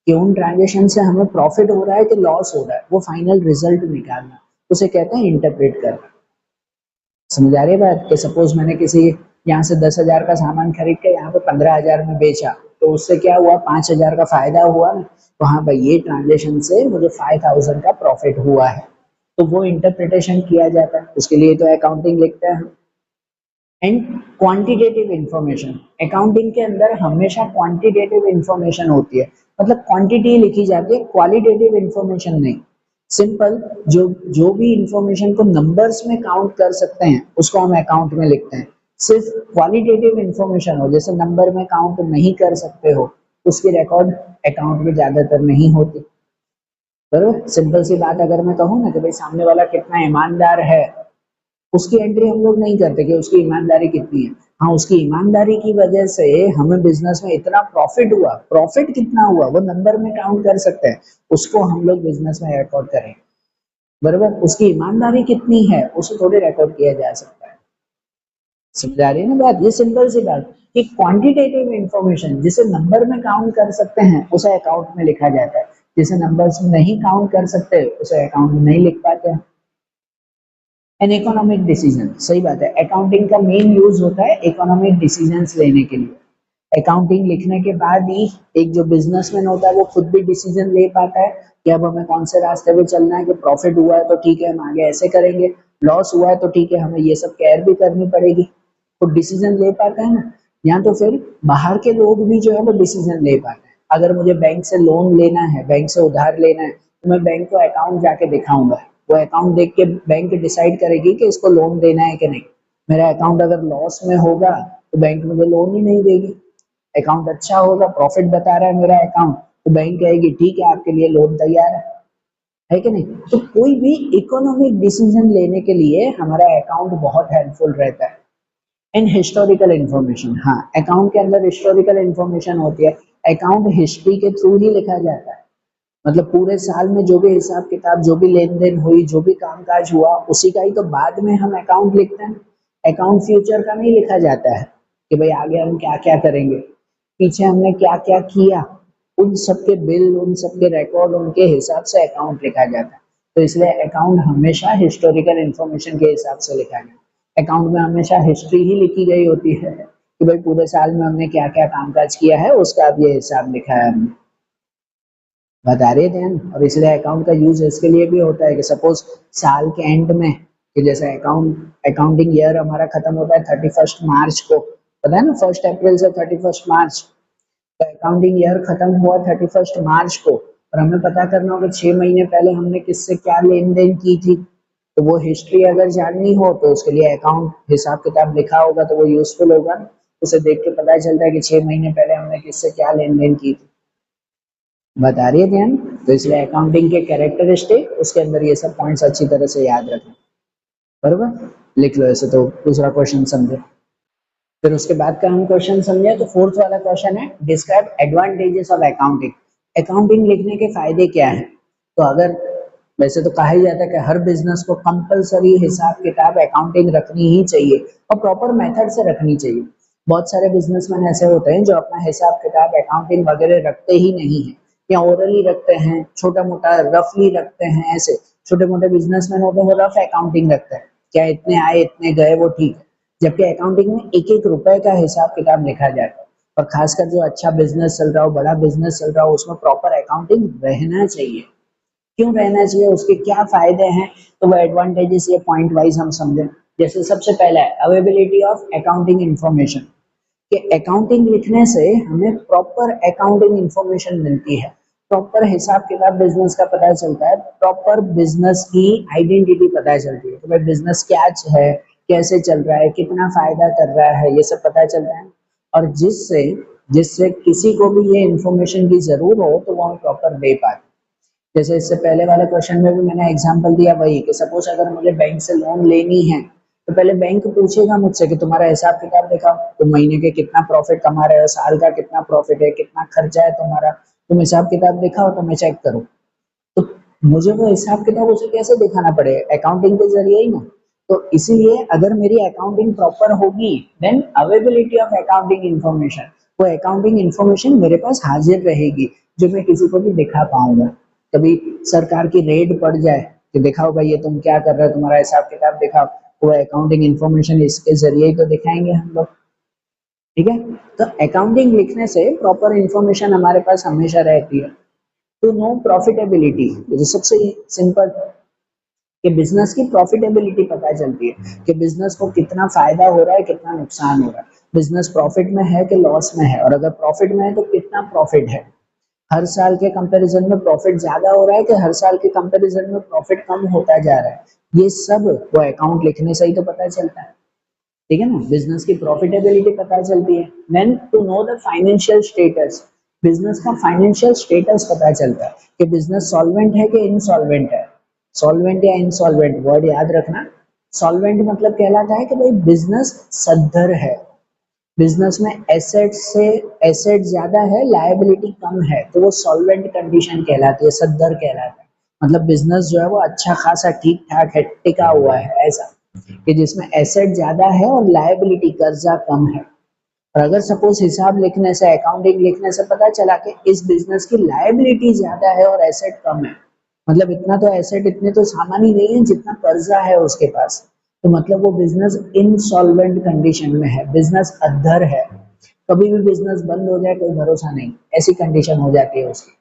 कि उन ट्रांजेक्शन से हमें प्रॉफिट हो रहा है कि लॉस हो रहा है, वो फाइनल रिजल्ट निकालना, उसे कहते हैं इंटरप्रेट करना। समझ आ रही है बात, कि सपोज मैंने किसी यहाँ से 10,000 का सामान खरीद के यहाँ पे 15,000 में बेचा, तो उससे क्या हुआ, 5,000 का फायदा हुआ ना, तो हाँ भाई ये ट्रांजेक्शन से मुझे 5,000 का प्रॉफिट हुआ है, तो वो इंटरप्रिटेशन किया जाता है, उसके लिए तो अकाउंटिंग लिखते हैं। एंड क्वांटिटेटिव इंफॉर्मेशन, अकाउंटिंग के अंदर हमेशा क्वांटिटेटिव इंफॉर्मेशन होती है, मतलब क्वांटिटी लिखी जाती है, क्वालिटेटिव इंफॉर्मेशन नहीं। सिंपल, जो जो भी इंफॉर्मेशन को नंबर्स में काउंट कर सकते हैं उसको हम अकाउंट में लिखते हैं। सिर्फ क्वालिटेटिव इंफॉर्मेशन हो, जैसे नंबर में काउंट नहीं कर सकते हो, उसकी रिकॉर्ड अकाउंट में ज्यादातर नहीं होती। बरोबर, सिंपल सी बात अगर मैं कहूँ ना कि भाई सामने वाला कितना ईमानदार है, उसकी एंट्री हम लोग नहीं करते कि उसकी ईमानदारी कितनी है। हाँ, उसकी ईमानदारी की वजह से हमें बिजनेस में इतना प्रॉफिट हुआ, प्रॉफिट कितना हुआ वो नंबर में काउंट कर सकते हैं, उसको हम लोग बिजनेस में रिकॉर्ड करें। बराबर, उसकी ईमानदारी कितनी है उसे थोड़ी रिकॉर्ड किया जा सकता है। समझ आ रही है ना बात, ये सिंपल सी बात कि क्वांटिटेटिव इंफॉर्मेशन जिसे नंबर में काउंट कर सकते हैं उसे अकाउंट में लिखा जाता है, जिसे नंबर्स में नहीं काउंट कर सकते उसे अकाउंट में नहीं लिख पाते हैं। एन इकोनॉमिक डिसीजन, सही बात है, अकाउंटिंग का मेन यूज होता है इकोनॉमिक डिसीजंस लेने के लिए। अकाउंटिंग लिखने के बाद ही एक जो बिजनेसमैन होता है वो खुद भी डिसीजन ले पाता है कि अब हमें कौन से रास्ते पे चलना है, कि प्रॉफिट हुआ है तो ठीक है हम आगे ऐसे करेंगे, लॉस हुआ है तो ठीक है हमें ये सब केयर भी करनी पड़ेगी, तो डिसीजन ले पाता है ना। या तो फिर बाहर के लोग भी जो है वो डिसीजन ले पाते हैं, अगर मुझे बैंक से लोन लेना है, बैंक से उधार लेना है, तो मैं बैंक को अकाउंट जाके दिखाऊंगा, वो अकाउंट देख के बैंक डिसाइड करेगी कि इसको लोन देना है कि नहीं। मेरा अकाउंट अगर लॉस में होगा तो बैंक मुझे लोन ही नहीं देगी, अकाउंट अच्छा होगा, प्रॉफिट बता रहा है मेरा अकाउंट, तो बैंक कहेगी ठीक है आपके लिए लोन तैयार है कि नहीं। तो कोई भी इकोनॉमिक डिसीजन लेने के लिए हमारा अकाउंट बहुत हेल्पफुल रहता है। एंड हिस्टोरिकल इंफॉर्मेशन, हाँ अकाउंट के अंदर हिस्टोरिकल इंफॉर्मेशन होती है, अकाउंट हिस्ट्री के थ्रू ही लिखा जाता है, मतलब पूरे साल में जो भी हिसाब किताब, जो भी लेन देन हुई, जो भी कामकाज हुआ, उसी का ही तो बाद में हम अकाउंट लिखते हैं। अकाउंट फ्यूचर का नहीं लिखा जाता है कि भाई आगे हम क्या क्या करेंगे, पीछे हमने क्या क्या किया, उन सबके बिल, उन सबके रिकॉर्ड, उनके हिसाब से अकाउंट लिखा जाता है। तो इसलिए अकाउंट हमेशा हिस्टोरिकल इंफॉर्मेशन के हिसाब से लिखा गया, अकाउंट में हमेशा हिस्ट्री ही लिखी गई होती है कि भाई पूरे साल में हमने क्या क्या कामकाज किया है उसका अब ये हिसाब लिखा है हमने, बता रहे थे हम। और इसलिए अकाउंट का यूज इसके लिए भी होता है कि सपोज साल के एंड में, कि जैसे अकाउंटिंग ईयर हमारा खत्म होता है 31 मार्च को, पता है ना, 1 अप्रैल से 31 मार्च, तो अकाउंटिंग ईयर खत्म हुआ 31 मार्च को, और हमें पता करना होगा 6 महीने पहले हमने किससे क्या लेन देन की थी, तो वो हिस्ट्री अगर जाननी हो तो उसके लिए अकाउंट हिसाब किताब लिखा होगा तो वो यूजफुल होगा, उसे देख के पता चलता है कि 6 महीने पहले हमने किससे क्या लेन देन की थी, बता रही है ध्यान। तो इसलिए अकाउंटिंग के कैरेक्टरिस्टिक, उसके अंदर ये सब पॉइंट्स अच्छी तरह से याद रखें, बरोबर, लिख लो ऐसे, तो दूसरा क्वेश्चन समझे। फिर उसके बाद का हम क्वेश्चन समझे तो फोर्थ वाला क्वेश्चन है describe advantages of accounting, accounting लिखने के फायदे क्या है। तो अगर, वैसे तो कहा ही जाता है कि हर बिजनेस को कंपलसरी हिसाब किताब अकाउंटिंग रखनी ही चाहिए और प्रॉपर मेथड से रखनी चाहिए। बहुत सारे बिजनेसमैन ऐसे होते हैं जो अपना हिसाब किताब अकाउंटिंग वगैरह रखते ही नहीं है, या ओरली रखते हैं, छोटा मोटा रफली रखते हैं, ऐसे छोटे मोटे बिजनेसमैन होते हैं वो रफ अकाउंटिंग रखते हैं, क्या इतने आए इतने गए वो ठीक है, जबकि अकाउंटिंग में एक एक रुपए का हिसाब किताब लिखा जाता है। और खासकर जो अच्छा बिजनेस चल रहा हो, बड़ा बिजनेस चल रहा हो, उसमें प्रॉपर अकाउंटिंग रहना चाहिए। क्यों रहना चाहिए, उसके क्या फायदे हैं, तो वो एडवांटेजेस ये पॉइंट वाइज हम समझें। जैसे सबसे पहला है अवेलेबिलिटी ऑफ अकाउंटिंग इंफॉर्मेशन, कि अकाउंटिंग लिखने से हमें प्रॉपर अकाउंटिंग इंफॉर्मेशन मिलती है, प्रॉपर हिसाब किताब बिजनेस का पता चलता है, प्रॉपर बिजनेस की आइडेंटिटी पता चलती है कि भाई बिजनेस क्या है, कैसे चल रहा है, कितना फायदा कर रहा है, ये सब पता चलता है। और जिससे जिससे किसी को भी ये इंफॉर्मेशन की जरूर हो तो वो हम प्रॉपर दे पाते। जैसे इससे पहले वाले क्वेश्चन में भी मैंने एग्जांपल दिया वही, कि सपोज अगर मुझे बैंक से लोन लेनी है तो पहले बैंक पूछेगा मुझसे कि तुम्हारा हिसाब किताब दिखाओ, तुम महीने के कितना प्रॉफिट कमा रहे हो, साल का कितना प्रॉफिट है, कितना खर्चा है तुम्हारा, तुम हिसाब किताब दिखाओ तो मैं चेक करूँ। तो मुझे वो हिसाब किताब उसे कैसे दिखाना पड़ेगा, अकाउंटिंग के जरिए ही ना। तो इसीलिए अगर मेरी अकाउंटिंग प्रॉपर होगी then availability of accounting information, वो अकाउंटिंग इंफॉर्मेशन मेरे पास हाजिर रहेगी जो मैं किसी को भी दिखा पाऊंगा। कभी सरकार की रेड पड़ जाए कि दिखाओ भाई ये तुम क्या कर रहे हो, तुम्हारा हिसाब किताब दिखाओ, वो अकाउंटिंग इंफॉर्मेशन इसके जरिए ही तो दिखाएंगे हम लोग। ठीक है। तो अकाउंटिंग लिखने से प्रॉपर इंफॉर्मेशन हमारे पास हमेशा रहती है। टू नो प्रॉफिटेबिलिटी, जो सबसे सिंपल कि बिजनेस की प्रॉफिटेबिलिटी पता चलती है कि बिजनेस को कितना फायदा हो रहा है, कितना नुकसान हो रहा है, बिजनेस प्रॉफिट में है कि लॉस में है, और अगर प्रॉफिट में है तो कितना प्रॉफिट है, हर साल के कंपैरिजन में प्रॉफिट ज्यादा हो रहा है कि हर साल के कंपैरिजन में प्रॉफिट कम होता जा रहा है, ये सब वो अकाउंट लिखने से ही तो पता चलता है। ठीक है ना, बिजनेस की प्रॉफिटेबिलिटी पता चलती है। Then to know the financial status, business का फाइनेंशियल स्टेटस पता चलता है कि बिजनेस सॉल्वेंट है कि इनसॉल्वेंट है। सॉल्वेंट या इनसॉल्वेंट वर्ड याद रखना। सॉल्वेंट मतलब कहलाता है कि भाई बिजनेस सद्धर है, बिजनेस में एसेट से एसेट ज्यादा है, लायबिलिटी कम है, तो वो सॉल्वेंट कंडीशन कहलाती है, सद्धर कहलाता है। मतलब बिजनेस जो है वो अच्छा खासा ठीक ठाक है, टिका हुआ है, ऐसा कि जिसमें एसेट ज्यादा है और लायबिलिटी कर्जा कम है। और अगर सपोज हिसाब लिखने से, अकाउंटिंग लिखने से पता चला कि इस बिजनेस की लायबिलिटी ज्यादा है और एसेट कम है, मतलब इतना तो एसेट, इतने तो सामान ही नहीं है जितना कर्जा है उसके पास, तो मतलब वो बिजनेस इनसॉल्वेंट कंडीशन में है, बिजनेस अद्धर है, कभी भी बिजनेस बंद हो जाए कोई भरोसा नहीं, ऐसी कंडीशन हो जाती है उसकी।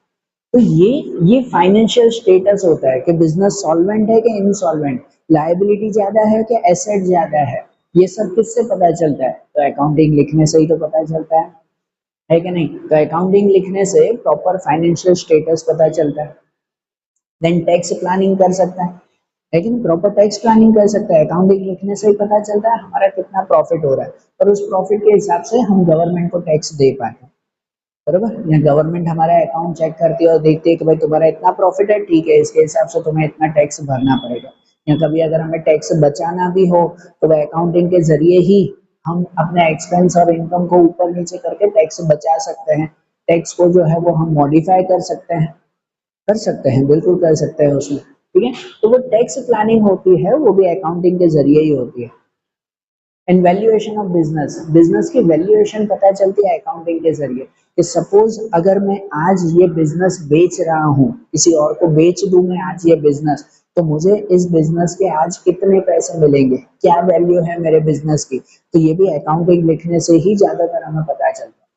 तो ये फाइनेंशियल स्टेटस होता है कि बिजनेस सॉल्वेंट है कि इनसॉल्वेंट, लायबिलिटी ज्यादा है कि एसेट ज्यादा है, ये सब किससे पता चलता है, तो अकाउंटिंग लिखने से ही तो पता चलता है कि नहीं। तो अकाउंटिंग लिखने से प्रॉपर फाइनेंशियल स्टेटस पता चलता है। देन टैक्स प्लानिंग कर सकता है, लेकिन प्रॉपर टैक्स प्लानिंग कर सकता है, अकाउंटिंग लिखने से ही पता चलता है हमारा कितना प्रॉफिट हो रहा है, और उस प्रॉफिट के हिसाब से हम गवर्नमेंट को टैक्स दे पाते हैं। बरोबर, या गवर्नमेंट हमारा अकाउंट चेक करती है और देखती है कि भाई तुम्हारा इतना प्रॉफिट है, ठीक है, इसके हिसाब से तुम्हें इतना टैक्स भरना पड़ेगा। या कभी अगर हमें टैक्स बचाना भी हो तो वह अकाउंटिंग के जरिए ही हम अपने एक्सपेंस और इनकम को ऊपर नीचे करके टैक्स बचा सकते हैं, टैक्स को जो है वो हम मॉडिफाई कर सकते हैं, बिल्कुल कर सकते हैं उसमें। ठीक है, तो वो टैक्स प्लानिंग होती है, वो भी अकाउंटिंग के जरिए ही होती है। And valuation of business, business की वैल्यूएशन पता चलती है अकाउंटिंग के जरिए कि सपोज अगर मैं आज ये बिजनेस बेच रहा हूँ, किसी और को बेच दूं मैं आज ये बिजनेस, तो मुझे इस बिजनेस के आज कितने पैसे मिलेंगे, क्या वैल्यू है मेरे बिजनेस की, तो ये भी अकाउंटिंग लिखने से ही ज्यादातर हमें पता चलता है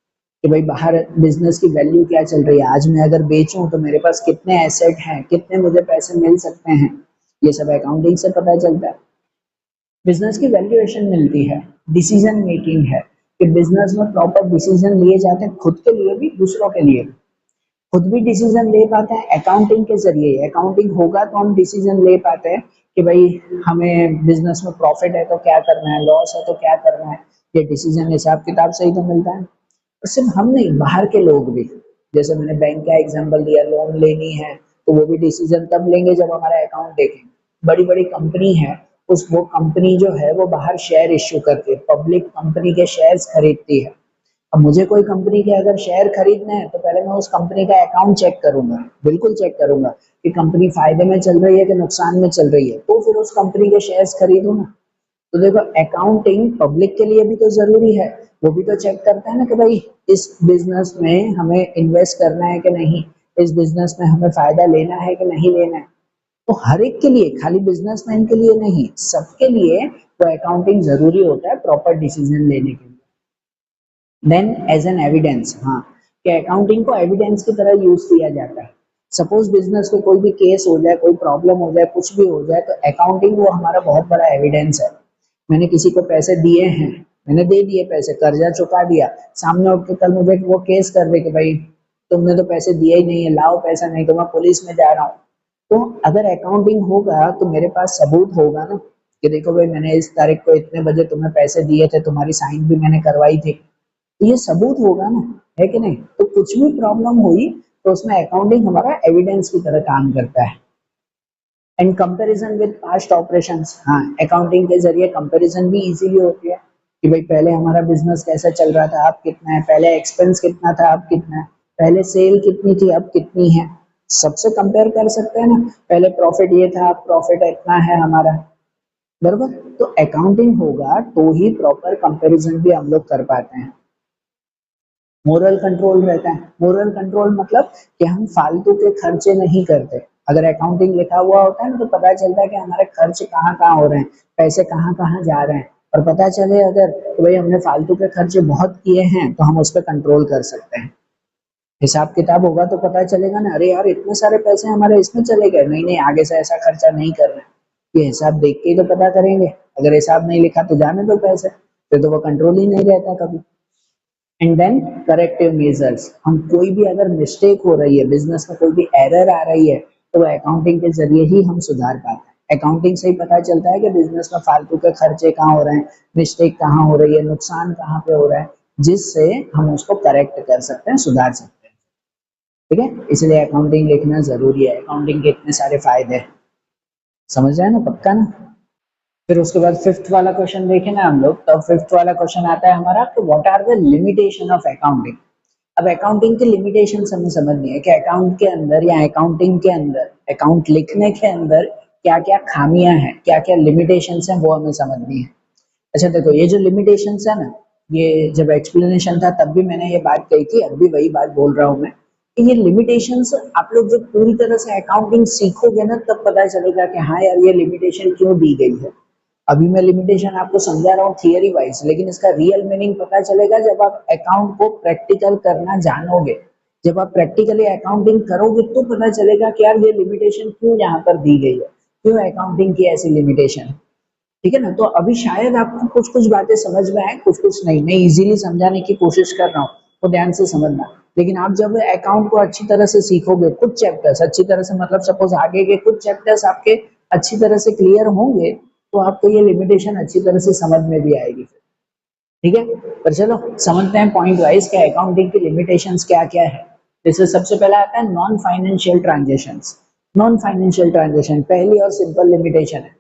कि भाई बाहर बिजनेस की वैल्यू क्या चल रही है, आज मैं अगर बेचूं तो मेरे पास कितने एसेट हैं, कितने मुझे पैसे मिल सकते हैं, ये सब अकाउंटिंग से पता चलता है। बिजनेस की वैल्यूएशन मिलती है। डिसीजन मेकिंग है कि बिजनेस में प्रॉपर डिसीजन लिए जाते हैं, खुद के लिए भी दूसरों के लिए भी, खुद भी डिसीजन ले पाते हैं अकाउंटिंग के जरिए, अकाउंटिंग होगा तो हम डिसीजन ले पाते हैं कि भाई हमें बिजनेस में प्रॉफिट है तो क्या करना है, लॉस है तो क्या करना है, ये डिसीजन हिसाब किताब से ही तो मिलता है। और सिर्फ हम नहीं, बाहर के लोग भी, जैसे मैंने बैंक का एग्जांपल दिया, लोन लेनी है तो वो भी डिसीजन तब लेंगे जब हमारा अकाउंट देखेंगे। बड़ी बड़ी कंपनी है, उस वो कंपनी जो है वो बाहर शेयर इश्यू करती है, पब्लिक कंपनी के शेयर्स खरीदती है। अब मुझे कोई कंपनी के अगर शेयर खरीदने हैं तो पहले मैं उस कंपनी का अकाउंट चेक करूंगा, बिल्कुल चेक करूंगा कि कंपनी फायदे में चल रही है कि नुकसान में चल रही है, तो फिर उस कंपनी के शेयर्स खरीदूं ना। तो देखो अकाउंटिंग पब्लिक के लिए भी तो जरूरी है, वो भी तो चेक करता है ना कि भाई इस बिजनेस में हमें इन्वेस्ट करना है कि नहीं, इस बिजनेस में हमें फायदा लेना है कि नहीं लेना है। तो हर एक के लिए, खाली बिजनेसमैन के लिए नहीं, सबके लिए वो अकाउंटिंग जरूरी होता है प्रॉपर डिसीजन लेने के लिए। देन एज एन एविडेंस, हाँ, कि अकाउंटिंग को एविडेंस की तरह यूज किया जाता है। सपोज बिजनेस में कोई भी केस हो जाए, कोई प्रॉब्लम हो जाए, कुछ भी हो जाए, तो अकाउंटिंग वो हमारा बहुत बड़ा एविडेंस है। मैंने किसी को पैसे दिए हैं, मैंने दे दिए पैसे, कर्जा चुका दिया, सामने उठ के कल मुझे वो केस कर दे कि भाई तुमने तो पैसे दिए ही नहीं है, लाओ पैसा, नहीं तो मैं पुलिस में जा रहा हूँ। तो अगर अकाउंटिंग होगा तो मेरे पास सबूत होगा ना कि देखो भाई मैंने इस तारीख को इतने बजे तुम्हें पैसे दिए थे, तुम्हारी साइन भी मैंने करवाई थी, तो ये सबूत होगा ना, है कि नहीं। तो कुछ भी प्रॉब्लम हुई तो उसमें अकाउंटिंग हमारा एविडेंस की तरह काम करता है। And comparison with past operations, हाँ, अकाउंटिंग के जरिए कंपैरिजन भी इजीली होती है कि भाई पहले हमारा बिजनेस कैसा चल रहा था, अब कितना है, पहले एक्सपेंस कितना था, अब कितना है, पहले सेल कितनी थी, अब कितनी है, सबसे कंपेयर कर सकते हैं ना। पहले प्रॉफिट ये था, अब प्रॉफिट इतना है हमारा, बरोबर। तो अकाउंटिंग होगा तो ही प्रॉपर कंपैरिजन भी हम लोग कर पाते हैं। मोरल कंट्रोल रहता है, मोरल कंट्रोल मतलब कि हम फालतू के खर्चे नहीं करते। अगर अकाउंटिंग लिखा हुआ होता है ना तो पता चलता है कि हमारे खर्च कहाँ कहाँ हो रहे हैं, पैसे कहाँ कहाँ जा रहे हैं, और पता चले अगर तो भाई हमने फालतू के खर्चे बहुत किए हैं तो हम उस पर कंट्रोल कर सकते हैं। हिसाब किताब होगा तो पता चलेगा ना, अरे यार इतने सारे पैसे हमारे इसमें चले गए, नहीं नहीं आगे से ऐसा खर्चा नहीं करना है। ये हिसाब देख के ही तो पता करेंगे, अगर हिसाब नहीं लिखा तो जाने दो पैसे, फिर तो वो कंट्रोल ही नहीं रहता कभी। एंड देन करेक्टिव मेजर्स, हम कोई भी अगर मिस्टेक हो रही है बिजनेस में, कोई भी एरर आ रही है, तो वो अकाउंटिंग के जरिए ही हम सुधार पाते हैं। अकाउंटिंग से ही पता चलता है कि बिजनेस में फालतू के खर्चे कहाँ हो रहे हैं, मिस्टेक कहाँ हो रही है, नुकसान कहाँ पे हो रहा है, जिससे हम उसको करेक्ट कर सकते हैं, सुधार सकते हैं। ठीक है, इसलिए अकाउंटिंग लिखना जरूरी है। अकाउंटिंग के इतने सारे फायदे हैं, समझ रहे हैं ना, पक्का ना। फिर उसके बाद फिफ्थ वाला क्वेश्चन देखें ना हम लोग, तो फिफ्थ वाला क्वेश्चन आता है हमारा कि what are the limitation of accounting. अब अकाउंटिंग की लिमिटेशन हमें समझनी है कि अकाउंट के अंदर या अकाउंटिंग के अंदर, अकाउंट लिखने के अंदर क्या क्या खामियां हैं, क्या क्या लिमिटेशंस हैं, वो हमें समझनी है। अच्छा देखो, ये जो लिमिटेशंस है ना, ये जब एक्सप्लेनेशन था तब भी मैंने ये बात कही थी, अब भी वही बात बोल रहा हूँ मैं, कि ये लिमिटेशंस आप लोग जब पूरी तरह से अकाउंटिंग सीखोगे ना, तब पता चलेगा कि हाँ यार ये लिमिटेशन क्यों दी गई है। अभी मैं लिमिटेशन आपको समझा रहा हूँ थियरी वाइज, लेकिन इसका रियल मीनिंग पता चलेगा जब आप अकाउंट को प्रैक्टिकल करना जानोगे। जब आप प्रैक्टिकली अकाउंटिंग करोगे तो पता चलेगा कि यार ये लिमिटेशन क्यों यहाँ पर दी गई है, क्यों अकाउंटिंग की ऐसी लिमिटेशन है। ठीक है ना, तो अभी शायद आपको कुछ कुछ बातें समझ में आए, कुछ कुछ नहीं, मैं इजीली समझाने की कोशिश कर रहा हूँ, तो ध्यान से समझना। लेकिन आप जब अकाउंट को अच्छी तरह से सीखोगे, कुछ चैप्टर्स अच्छी तरह से, मतलब सपोज आगे के कुछ चैप्टर्स आपके अच्छी तरह से क्लियर होंगे, तो आपको ये लिमिटेशन अच्छी तरह से समझ में भी आएगी। ठीक है, पर चलो समझते हैं पॉइंट वाइज कि अकाउंटिंग की लिमिटेशंस क्या क्या है। जैसे सबसे पहला आता है non financial transactions. Non financial transaction पहली और सिंपल लिमिटेशन है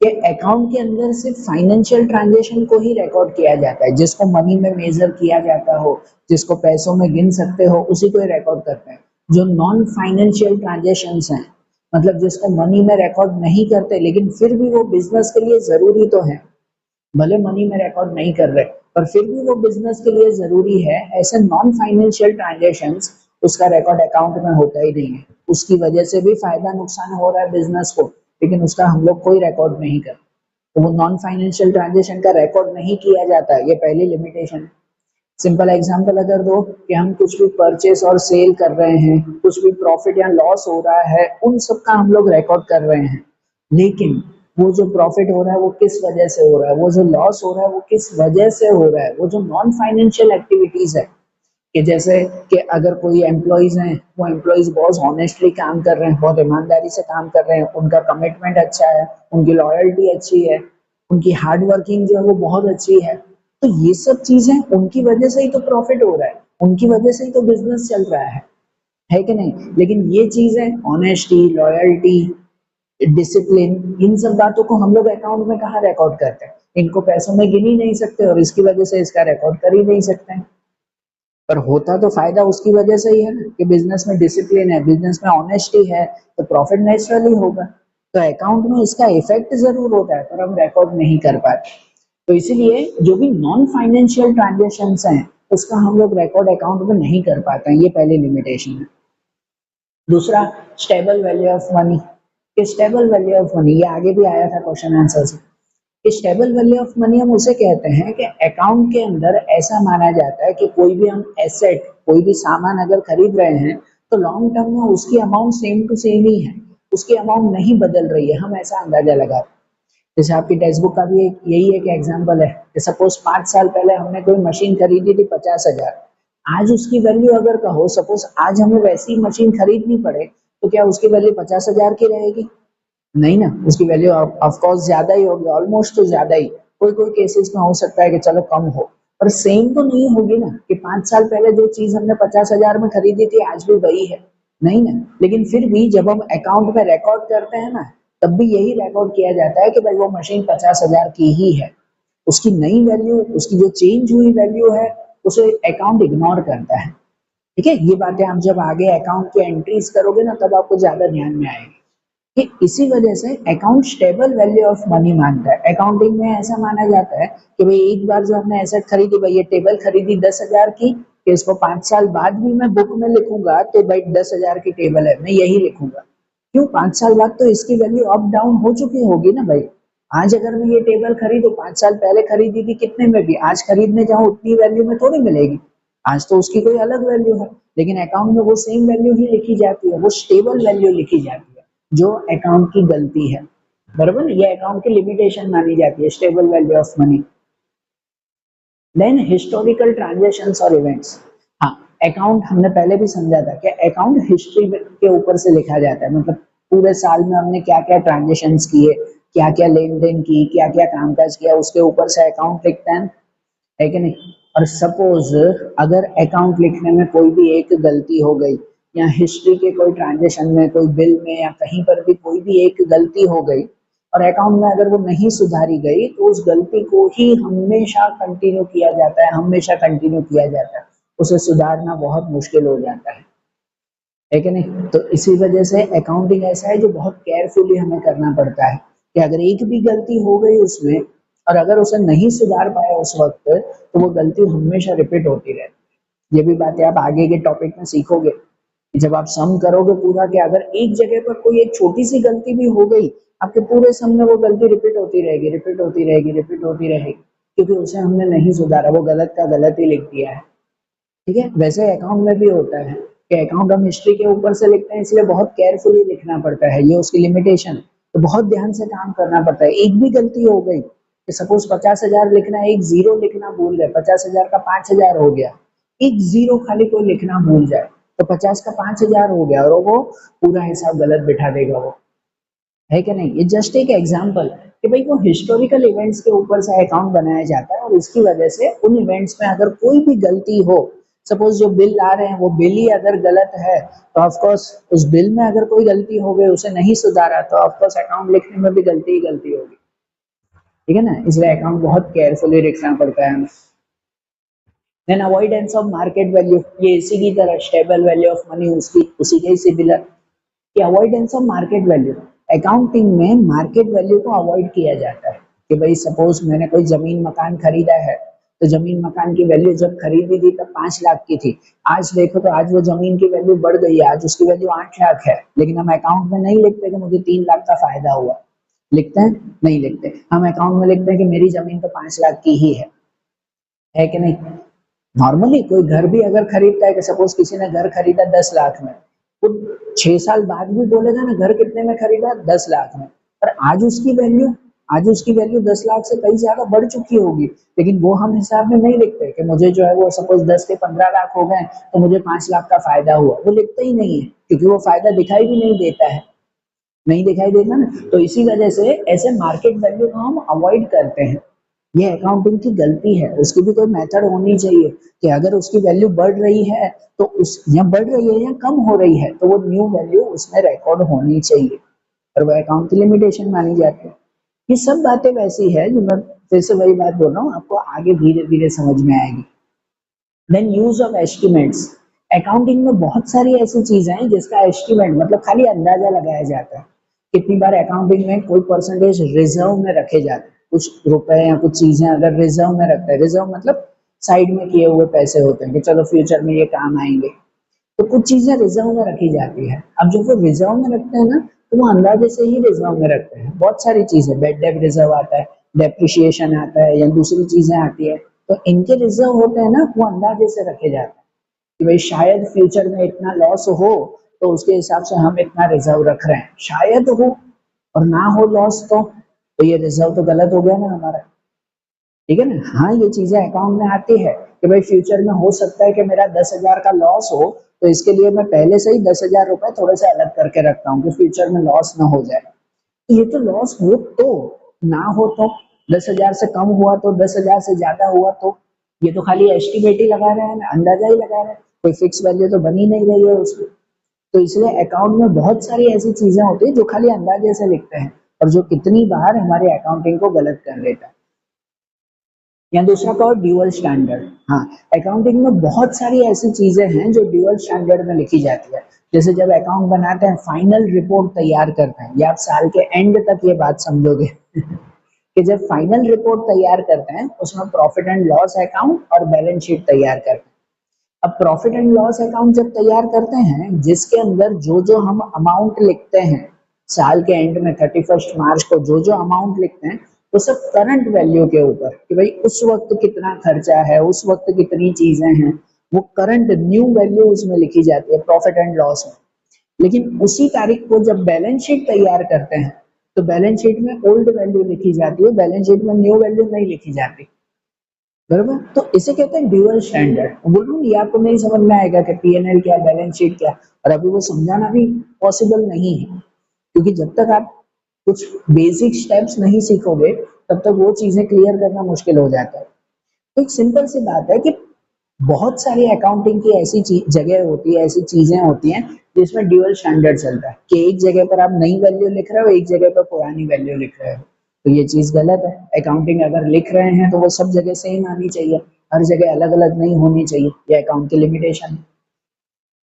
कि अकाउंट के अंदर सिर्फ फाइनेंशियल ट्रांजेक्शन को ही रिकॉर्ड किया जाता है, जिसको मनी में मेजर किया जाता हो, जिसको पैसों में गिन सकते हो, उसी को ही रिकॉर्ड करते हैं। जो नॉन फाइनेंशियल ट्रांजेक्शंस हैं, मतलब जिसको मनी में रिकॉर्ड नहीं करते लेकिन फिर भी वो बिजनेस के लिए जरूरी तो है, भले मनी में रिकॉर्ड नहीं कर रहे पर फिर भी वो बिजनेस के लिए जरूरी है, ऐसे नॉन फाइनेंशियल ट्रांजेक्शंस उसका रिकॉर्ड अकाउंट में होता ही नहीं है। उसकी वजह से भी फायदा नुकसान हो रहा है बिजनेस को, लेकिन उसका हम लोग कोई रिकॉर्ड नहीं करते, तो वो नॉन फाइनेंशियल ट्रांजेक्शन का रिकॉर्ड नहीं किया जाता है, ये पहली लिमिटेशन है। सिंपल एग्जांपल अगर दो कि हम कुछ भी परचेस और सेल कर रहे हैं, कुछ भी प्रॉफिट या लॉस हो रहा है, उन सब का हम लोग रिकॉर्ड कर रहे हैं, लेकिन वो जो प्रॉफिट हो रहा है वो किस वजह से हो रहा है, वो जो लॉस हो रहा है वो किस वजह से हो रहा है, वो जो नॉन फाइनेंशियल एक्टिविटीज है, कि जैसे कि अगर कोई एम्प्लॉइज हैं, वो एम्प्लॉइज बहुत ऑनेस्टली काम कर रहे हैं, बहुत ईमानदारी से काम कर रहे हैं, उनका कमिटमेंट अच्छा है, उनकी लॉयल्टी अच्छी है, उनकी हार्ड वर्किंग जो है वो बहुत अच्छी है, तो ये सब चीजें उनकी वजह से ही तो प्रॉफिट हो रहा है, उनकी वजह से ही तो बिजनेस चल रहा है कि नहीं। लेकिन ये चीजें ऑनेस्टी, लॉयल्टी, डिसिप्लिन, इन सब बातों को हम लोग अकाउंट में कहाँ रिकॉर्ड करते हैं, इनको पैसों में गिन ही नहीं सकते और इसकी वजह से इसका रिकॉर्ड कर ही नहीं सकते हैं। पर होता तो फायदा उसकी वजह से ही है ना, कि बिजनेस में डिसिप्लिन है, बिजनेस में ऑनेस्टी है, तो प्रॉफिट नेचुरली होगा। तो अकाउंट में इसका इफेक्ट जरूर होता है पर हम रिकॉर्ड नहीं कर पाते। तो इसीलिए जो भी नॉन फाइनेंशियल ट्रांजेक्शन हैं उसका हम लोग रिकॉर्ड अकाउंट में नहीं कर पाते हैं, ये पहली लिमिटेशन है। दूसरा, स्टेबल वैल्यू ऑफ मनी। कि स्टेबल वैल्यू ऑफ मनी, ये आगे भी आया था क्वेश्चन आंसर से, कि स्टेबल वैल्यू ऑफ मनी हम उसे कहते हैं कि अकाउंट के अंदर ऐसा माना जाता है कि कोई भी हम एसेट, कोई भी सामान अगर खरीद रहे हैं तो लॉन्ग टर्म में उसकी अमाउंट सेम टू सेम ही है, उसकी अमाउंट नहीं बदल रही है, हम ऐसा अंदाजा लगाते हैं। जैसे आपकी टेक्स्ट बुक का भी एक यही एक एग्जांपल है कि सपोज 5 साल पहले हमने कोई मशीन खरीदी थी 50,000, आज उसकी वैल्यू अगर कहो, सपोज आज हमें वैसी मशीन खरीदनी पड़े, तो क्या उसकी वैल्यू 50,000 की रहेगी? नहीं ना, उसकी वैल्यू ऑफ कोर्स ज्यादा ही होगी, ऑलमोस्ट तो ज्यादा ही, कोई कोई केसेस में हो सकता है कि चलो कम हो, पर सेम तो नहीं होगी ना, कि 5 साल पहले जो चीज हमने 50,000 में खरीदी थी आज भी वही है, नहीं ना। लेकिन फिर भी जब हम अकाउंट में रिकॉर्ड करते हैं ना, तब भी यही रिकॉर्ड किया जाता है कि भाई वो मशीन 50,000 की ही है, उसकी नई वैल्यू, उसकी जो चेंज हुई वैल्यू है, उसे अकाउंट इग्नोर करता है। ठीक है, ये बातें आप जब आगे अकाउंट की एंट्रीज करोगे ना, तब आपको ज्यादा ध्यान में आएगी कि इसी वजह से account stable value of money मानता है। अकाउंटिंग में ऐसा माना जाता है कि भाई एक बार जो हमने एसेट खरीदी, भाई ये टेबल खरीदी 10,000 की, कि इसको 5 साल बाद भी मैं बुक में लिखूंगा तो भाई 10,000 की टेबल है, मैं यही लिखूंगा। क्यों? 5 साल बाद तो इसकी वैल्यू अप डाउन हो चुकी होगी ना भाई, आज अगर मैं ये टेबल खरीदूं, 5 साल पहले खरीदी थी कितने में भी, आज खरीदने जाऊं उतनी वैल्यू में थोड़ी मिलेगी, आज तो उसकी कोई अलग वैल्यू है। लेकिन अकाउंट में वो सेम वैल्यू ही लिखी जाती है, वो स्टेबल वैल्यू लिखी जाती है, जो अकाउंट की गलती है, बराबर। ये अकाउंट की लिमिटेशन मानी जाती है, stable value of money. Then historical transactions और इवेंट्स। हाँ, अकाउंट हमने पहले भी समझा था कि अकाउंट हिस्ट्री के ऊपर से लिखा जाता है, मतलब पूरे साल में हमने क्या क्या ट्रांजेक्शंस किए, क्या क्या लेन देन की, क्या क्या कामकाज किया, उसके ऊपर से अकाउंट लिखते हैं, है कि नहीं। और सपोज अगर अकाउंट लिखने में कोई भी एक गलती हो गई, या हिस्ट्री के कोई ट्रांजेक्शन में, कोई बिल में, या कहीं पर भी कोई भी एक गलती हो गई और अकाउंट में अगर वो नहीं सुधारी गई, तो उस गलती को ही हमेशा कंटिन्यू किया जाता है, हमेशा कंटिन्यू किया जाता है, उसे सुधारना बहुत मुश्किल हो जाता है कि नहीं। तो इसी वजह से अकाउंटिंग ऐसा है जो बहुत केयरफुली हमें करना पड़ता है, कि अगर एक भी गलती हो गई उसमें और अगर उसे नहीं सुधार पाया उस वक्त, तो वो गलती हमेशा रिपीट होती रहती है। ये भी बातें आप आगे के टॉपिक में सीखोगे कि जब आप सम करोगे पूरा, कि अगर एक जगह पर कोई एक छोटी सी गलती भी हो गई, आपके पूरे सम में वो गलती रिपीट होती रहेगी, रिपीट होती रहेगी, रिपीट होती रहेगी, क्योंकि उसे हमने नहीं सुधारा, वो गलत का गलत ही लिख दिया है। ठीक है, वैसे अकाउंट में भी होता है कि अकाउंट हम हिस्ट्री के ऊपर से लिखते हैं, इसलिए बहुत केयरफुली लिखना पड़ता है, ये उसकी लिमिटेशन है। तो बहुत ध्यान से काम करना पड़ता है। एक भी गलती हो गई कि सपोज 50,000 लिखना है, एक जीरो लिखना भूल गए, 50,000 का 5,000 हो गया, एक जीरो खाली कोई लिखना भूल जाए, तो 50 का 5,000 हो गया, और वो पूरा हिसाब गलत बिठा देगा वो, है कि नहीं। ये जस्ट एक एग्जांपल कि भाई वो हिस्टोरिकल इवेंट्स के ऊपर से अकाउंट बनाया जाता है, और इसकी वजह से उन इवेंट्स में अगर कोई भी गलती हो, सपोज जो बिल आ रहे हैं वो बिल ही अगर गलत है, तो ऑफ कोर्स उस बिल में अगर कोई गलती हो गई, उसे नहीं सुधारा, तो ऑफ कोर्स अकाउंट लिखने में भी गलती ही गलती होगी, ठीक है ना। इसलिए अकाउंट बहुत केयरफुली लिखना पड़ता है हमें। Then avoidance of market value, ये इसी की तरह स्टेबल वैल्यू ऑफ मनी, उसकी उसी के ही सिमिलर, कि avoidance of market value. Accounting में मार्केट वैल्यू को अवॉइड किया जाता है, कि भाई सपोज मैंने कोई जमीन मकान खरीदा है, तो जमीन मकान की वैल्यू जब खरीदी थी तब 5 लाख की थी, आज देखो तो आज वो जमीन की वैल्यू बढ़ गई है, आज उसकी वैल्यू 8 लाख है, लेकिन हम अकाउंट में नहीं लिखते कि मुझे 3 लाख का फायदा हुआ, लिखते हैं, नहीं लिखते। हम अकाउंट में लिखते हैं कि मेरी जमीन तो 5 लाख की ही है कि नहीं। नॉर्मली कोई घर भी अगर खरीदता है, कि सपोज किसी ने घर खरीदा 10 लाख में, वो 6 साल बाद भी बोलेगा ना घर कितने में खरीदा, 10 लाख में, पर आज उसकी वैल्यू 10 लाख से कहीं ज्यादा बढ़ चुकी होगी, लेकिन वो हम हिसाब में नहीं लिखते कि मुझे जो है वो सपोज 10 के 15 लाख हो गए तो मुझे 5 लाख का फायदा हुआ, वो लिखते ही नहीं है, क्योंकि वो फायदा दिखाई भी नहीं देता है, नहीं दिखाई देता ना। तो इसी वजह से ऐसे मार्केट वैल्यू को हम अवॉइड करते हैं। ये अकाउंटिंग की गलती है, उसकी भी कोई मेथड होनी चाहिए, कि अगर उसकी वैल्यू बढ़ रही है तो उस, या बढ़ रही है या कम हो रही है, तो वो न्यू वैल्यू उसमें रिकॉर्ड होनी चाहिए, और वो अकाउंट की लिमिटेशन मानी जाती है। ये सब बातें वैसी है जो मैं फिर से वही बात बोल रहा हूँ, आपको आगे धीरे धीरे समझ में आएगी। Then use of estimates. Accounting में बहुत सारी ऐसी चीजें हैं जिसका एस्टिमेट मतलब खाली अंदाजा लगाया जाता है। कितनी बार अकाउंटिंग में कोई परसेंटेज रिजर्व में रखे जाते हैं, कुछ रुपए या कुछ चीजें अगर रिजर्व में रखते हैं, रिजर्व मतलब साइड में किए हुए पैसे होते हैं कि चलो फ्यूचर में ये काम आएंगे, तो कुछ चीजें रिजर्व में रखी जाती है। अब जब वो रिजर्व में रखते हैं ना, तो वो अंदाजे से ही रिजर्व में रखते हैं। बहुत सारी चीजें, बेड डेप रिजर्व आता है, डेप्रिशिएशन आता है, या दूसरी चीजें आती है, तो इनके रिजर्व होते हैं ना, वो अंदाजे से रखे जाते हैं कि भाई शायद फ्यूचर में इतना लॉस हो, तो उसके हिसाब से हम इतना रिजर्व रख रहे हैं, शायद हो, और ना हो लॉस तो ये रिजर्व तो गलत हो गया ना हमारा, ठीक है ना। हाँ, ये चीजें अकाउंट में आती है कि भाई फ्यूचर में हो सकता है कि मेरा 10,000 का लॉस हो, तो इसके लिए मैं पहले से ही 10,000 रुपए थोड़े से अलग करके रखता हूँ कि फ्यूचर में लॉस ना हो जाए। तो ये तो लॉस हो तो, ना हो तो, 10,000 से कम हुआ तो, 10,000 से ज्यादा हुआ तो, ये तो खाली एस्टिमेट ही लगा रहे हैं ना, अंदाजा ही लगा रहे हैं, कोई फिक्स वैल्यू तो बनी नहीं रही है उसकी। तो इसलिए अकाउंट में बहुत सारी ऐसी चीजें होती है जो खाली अंदाजे से लिखते हैं, और जो कितनी बार हमारे अकाउंटिंग को गलत कर देता है। या दूसरा का ड्यूअल स्टैंडर्ड। हाँ, अकाउंटिंग में बहुत सारी ऐसी चीजें हैं जो ड्यूअल स्टैंडर्ड में लिखी जाती है। जैसे जब अकाउंट बनाते हैं, फाइनल रिपोर्ट तैयार करते हैं, या आप साल के एंड तक ये बात समझोगे कि जब फाइनल रिपोर्ट तैयार करते हैं, उसमें प्रॉफिट एंड लॉस अकाउंट और बैलेंस शीट तैयार करते हैं। अब प्रॉफिट एंड लॉस अकाउंट जब तैयार करते हैं, जिसके अंदर जो जो हम अमाउंट लिखते हैं, साल के एंड में 31 मार्च को जो जो अमाउंट लिखते हैं वो सब करंट वैल्यू के ऊपर, कि भाई उस वक्त कितना खर्चा है, उस वक्त कितनी चीजें हैं, वो करंट न्यू वैल्यू उसमें लिखी जाती है प्रॉफिट एंड लॉस में। लेकिन उसी तारीख को जब बैलेंस शीट तैयार करते हैं तो बैलेंस शीट में ओल्ड वैल्यू लिखी जाती है, बैलेंस शीट में न्यू वैल्यू नहीं लिखी जाती, बरोबर। तो इसे कहते हैं ड्यूअल स्टैंडर्ड। बोल रहा हूँ ये आपको नहीं समझ में आएगा कि पीएनएल क्या, बैलेंस शीट क्या, और अभी वो समझाना भी पॉसिबल नहीं है, क्योंकि जब तक आप कुछ बेसिक स्टेप्स नहीं सीखोगे तब तक वो चीजें क्लियर करना मुश्किल हो जाता है। तो एक सिंपल सी बात है कि बहुत सारी अकाउंटिंग की ऐसी जगह होती है, ऐसी चीजें होती हैं जिसमें ड्यूअल स्टैंडर्ड चल रहा है, कि एक जगह पर आप नई वैल्यू लिख रहे हो, एक जगह पर पुरानी वैल्यू लिख रहे हो, तो ये चीज गलत है। अकाउंटिंग अगर लिख रहे हैं तो वो सब जगह सेम आनी चाहिए, हर जगह अलग अलग नहीं होनी चाहिए, ये अकाउंट की लिमिटेशन है,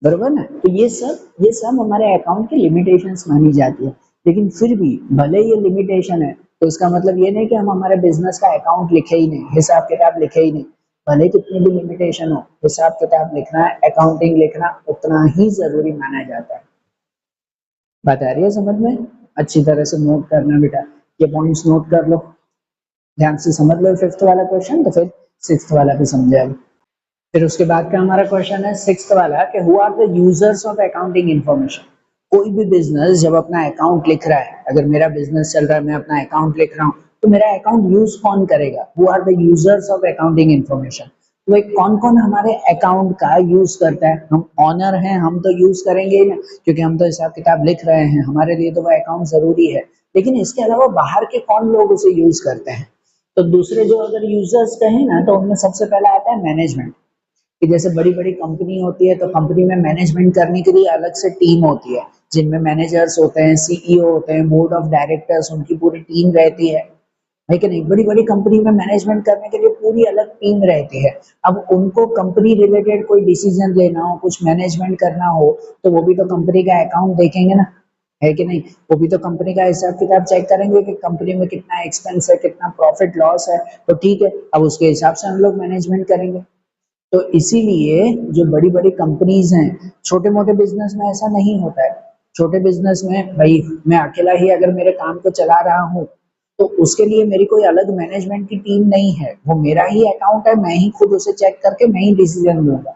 बरोबर ना। तो ये सब हमारे अकाउंट की लिमिटेशंस मानी जाती है। लेकिन फिर भी भले ये लिमिटेशन है तो इसका मतलब ये नहीं कि हम हमारे बिजनेस का अकाउंट लिखे ही नहीं, हिसाब किताब लिखे ही नहीं। भले कितनी भी लिमिटेशन हो, हिसाब किताब लिखना, अकाउंटिंग लिखना उतना ही जरूरी माना जाता है। बात आ रही है समझ में? अच्छी तरह से नोट करना बेटा, ये पॉइंट्स नोट कर लो, ध्यान से समझ लो फिफ्थ वाला क्वेश्चन, तो फिर सिक्स्थ वाला भी समझाएगा। फिर उसके बाद का हमारा क्वेश्चन है सिक्स्थ वाला कि who are the users of accounting information. कोई भी बिजनेस जब अपना अकाउंट लिख रहा है, अगर मेरा बिजनेस चल रहा है, मैं अपना अकाउंट लिख रहा हूँ, तो मेरा अकाउंट यूज कौन करेगा? Who are the users of accounting information. तो एक कौन कौन हमारे अकाउंट का यूज करता है? हम ऑनर हैं, हम तो यूज करेंगे ही ना, क्योंकि हम तो हिसाब किताब लिख रहे हैं, हमारे लिए तो वो अकाउंट जरूरी है। लेकिन इसके अलावा बाहर के कौन लोग उसे यूज करते हैं? तो दूसरे जो अगर यूजर्स कहें ना, तो उनमें सबसे पहला आता है मैनेजमेंट, कि जैसे बड़ी बड़ी कंपनी होती है तो कंपनी में मैनेजमेंट करने के लिए अलग से टीम होती है, जिनमें मैनेजर्स होते हैं, सीईओ होते हैं, बोर्ड ऑफ डायरेक्टर्स, उनकी पूरी टीम रहती है कि नहीं? बड़ी बड़ी कंपनी में मैनेजमेंट करने के लिए पूरी अलग टीम रहती है। अब उनको कंपनी रिलेटेड कोई डिसीजन लेना हो, कुछ मैनेजमेंट करना हो, तो वो भी तो कंपनी का अकाउंट देखेंगे ना, है कि नहीं? वो भी तो कंपनी का हिसाब किताब चेक करेंगे कि कंपनी में कितना एक्सपेंस है, कितना प्रॉफिट लॉस है, तो ठीक है, अब उसके हिसाब से हम लोग मैनेजमेंट करेंगे। तो इसीलिए जो बड़ी-बड़ी कंपनीज हैं, छोटे-मोटे बिजनेस में ऐसा नहीं होता है। छोटे बिजनेस में भाई मैं अकेला ही अगर मेरे काम को चला रहा हूँ, तो उसके लिए मेरी कोई अलग मैनेजमेंट की टीम नहीं है। वो मेरा ही अकाउंट है, मैं ही खुद उसे चेक करके मैं ही डिसीजन लूँगा।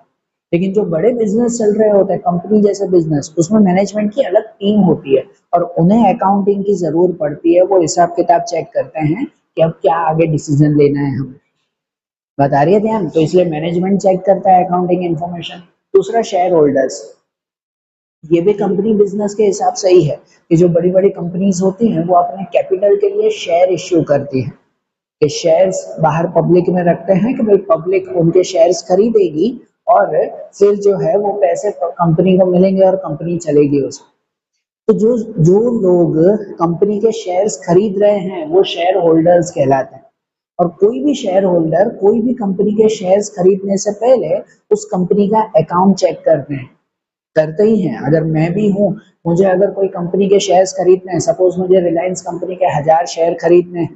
लेकिन जो बड़े बिजनेस चल रहे होते हैं, कंपनी जैसे बिजनेस, उसमें मैनेजमेंट की अलग टीम होती है और उन्हें अकाउंटिंग की ज़रूरत पड़ती है। वो हिसाब किताब चेक करते हैं कि अब क्या आगे डिसीजन लेना है हमें। बता रही है ध्यान? तो इसलिए मैनेजमेंट चेक करता है अकाउंटिंग इंफॉर्मेशन। दूसरा शेयर होल्डर्स, ये भी कंपनी बिजनेस के हिसाब से ही है कि जो बड़ी बड़ी कंपनीज होती हैं वो अपने कैपिटल के लिए शेयर इश्यू करती हैं, कि शेयर्स बाहर पब्लिक में रखते हैं कि भाई पब्लिक उनके शेयर्स खरीदेगी और फिर जो है वो पैसे कंपनी को मिलेंगे और कंपनी चलेगी उसमें। तो जो जो लोग कंपनी के शेयर्स खरीद रहे हैं वो शेयर होल्डर्स कहलाते हैं। और कोई भी शेयर होल्डर कोई भी कंपनी के शेयर्स खरीदने से पहले उस कंपनी का अकाउंट चेक करते हैं, करते ही हैं। अगर मैं भी हूँ, मुझे अगर कोई कंपनी के शेयर्स खरीदने हैं, सपोज मुझे रिलायंस कंपनी के 1000 शेयर खरीदने हैं,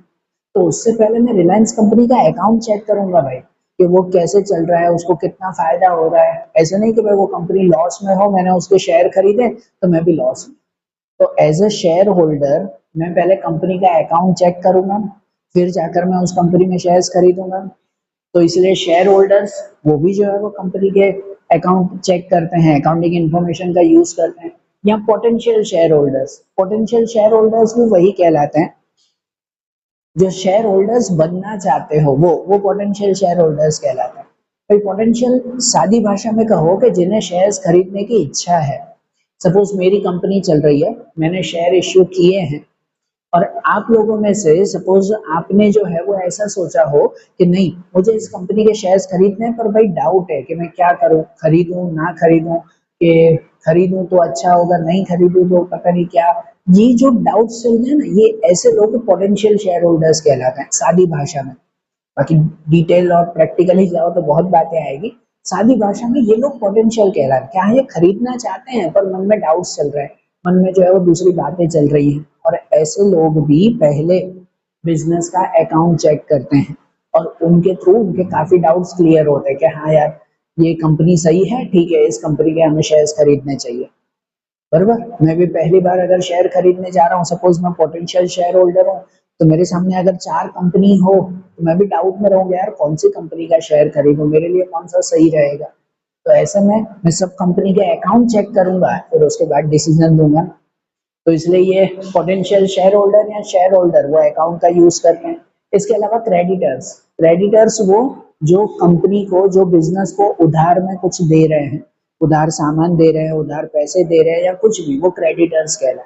तो उससे पहले मैं रिलायंस कंपनी का अकाउंट चेक करूंगा भाई, कि वो कैसे चल रहा है, उसको कितना फायदा हो रहा है। ऐसे नहीं कि भाई वो कंपनी लॉस में हो, मैंने उसके शेयर खरीदे तो मैं भी लॉस में। तो एज अ शेयर होल्डर मैं पहले कंपनी का अकाउंट चेक करूंगा, फिर जाकर मैं उस कंपनी में शेयर्स खरीदूंगा। तो इसलिए शेयर होल्डर्स वो भी जो है वो कंपनी के अकाउंट चेक करते हैं, अकाउंटिंग इंफॉर्मेशन का यूज करते हैं। या पोटेंशियल शेयर होल्डर्स भी वही कहलाते हैं जो शेयर होल्डर्स बनना चाहते हो, वो पोटेंशियल शेयर होल्डर्स कहलाते हैं। भाई पोटेंशियल सादी भाषा में कहो कि जिन्हें शेयर्स खरीदने की इच्छा है। सपोज मेरी कंपनी चल रही है, मैंने शेयर इश्यू किए हैं, और आप लोगों में से सपोज आपने जो है वो ऐसा सोचा हो कि नहीं मुझे इस कंपनी के शेयर्स खरीदने हैं, पर भाई डाउट है कि मैं क्या करूं, खरीदूं ना खरीदूं, कि खरीदूं तो अच्छा होगा, नहीं खरीदूं तो पता नहीं क्या। ये जो डाउट चल रहे हैं ना, ये ऐसे लोग पोटेंशियल शेयर होल्डर्स कहलाते हैं सादी भाषा में। बाकी डिटेल और प्रैक्टिकली जाओ तो बहुत बातें आएगी। सादी भाषा में ये लोग पोटेंशियल कहलाते हैं, क्या है, ये खरीदना चाहते हैं पर मन में डाउट्स चल रहे हैं, मन में जो है वो दूसरी बातें चल रही हैं, और ऐसे लोग भी पहले बिजनेस का अकाउंट चेक करते हैं और उनके थ्रू उनके काफी डाउट्स क्लियर होते हैं कि हाँ यार ये कंपनी सही है, ठीक है, इस कंपनी के हमें शेयर्स खरीदने चाहिए। बरोबर। मैं भी पहली बार अगर शेयर खरीदने जा रहा हूँ, सपोज मैं पोटेंशियल शेयर होल्डर हूँ, तो मेरे सामने अगर चार कंपनी हो तो मैं भी डाउट में रहूंगा यार कौन सी कंपनी का शेयर खरीदूं, मेरे लिए कौन सा सही रहेगा। तो ऐसे में मैं सब कंपनी के अकाउंट चेक करूंगा, फिर उसके बाद डिसीजन दूंगा। तो इसलिए ये पोटेंशियल शेयर होल्डर या शेयर होल्डर वो अकाउंट का यूज करते हैं। इसके अलावा क्रेडिटर्स, क्रेडिटर्स वो जो कंपनी को, जो बिजनेस को उधार में कुछ दे रहे हैं, उधार सामान दे रहे हैं, उधार पैसे दे रहे हैं या कुछ भी, वो क्रेडिटर्स कहलाए।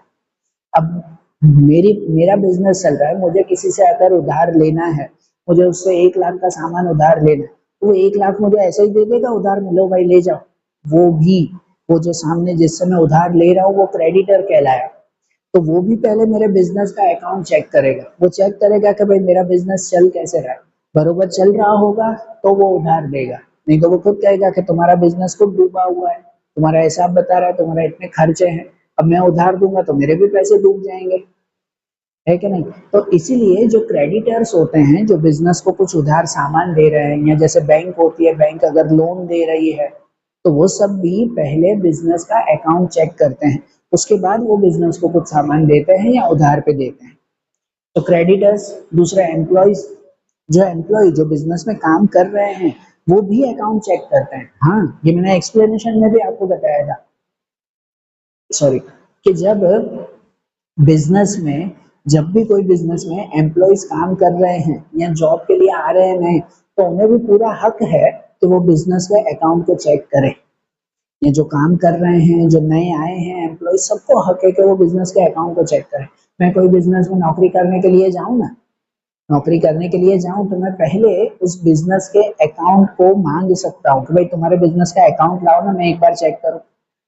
अब मेरा बिजनेस चल रहा है, मुझे किसी से अगर उधार लेना है, मुझे उससे 1 लाख का सामान उधार लेना है, तो वो 1 लाख मुझे ऐसे ही दे देगा उधार में, लो भाई ले जाओ? वो भी, वो जो सामने जिससे मैं उधार ले रहा हूँ वो क्रेडिटर कहलाया। तो वो भी पहले मेरे बिजनेस का अकाउंट चेक करेगा, वो चेक करेगा कि भाई मेरा बिजनेस चल कैसे रहा है, बरोबर चल रहा होगा तो वो उधार देगा, नहीं तो वो खुद कहेगा कि तुम्हारा बिजनेस खुद डूबा हुआ है, तुम्हारा हिसाब बता रहा है, तुम्हारे इतने खर्चे हैं, अब मैं उधार दूंगा तो मेरे भी पैसे डूब जाएंगे, है कि नहीं? तो इसीलिए जो क्रेडिटर्स होते हैं, जो बिजनेस को कुछ उधार सामान दे रहे हैं, या जैसे बैंक होती है, बैंक अगर लोन दे रही है, तो वो सब भी पहले बिजनेस का अकाउंट चेक करते हैं, उसके बाद वो बिजनेस को कुछ सामान देते हैं या उधार पे देते हैं। तो क्रेडिटर्स। दूसरा एम्प्लॉयज, जो एम्प्लॉय जो बिजनेस में काम कर रहे हैं, वो भी अकाउंट चेक करते हैं। हाँ, ये मैंने एक्सप्लेनेशन में भी आपको बताया था, सॉरी, कि जब बिजनेस में, जब भी कोई बिजनेस में एम्प्लॉयज काम कर रहे हैं या जॉब के लिए आ रहे हैं नए, तो उन्हें भी पूरा हक है कि वो बिजनेस के अकाउंट को चेक करें। ये जो काम कर रहे हैं, जो नए आए हैं एम्प्लॉय, सबको हक है कि वो बिजनेस के अकाउंट को चेक करें। मैं कोई बिजनेस में नौकरी करने के लिए जाऊँ ना, नौकरी करने के लिए जाऊँ तो मैं पहले उस बिजनेस के अकाउंट को मांग सकता हूँ कि भाई तुम्हारे बिजनेस का अकाउंट लाओ ना, मैं एक बार चेक करूँ।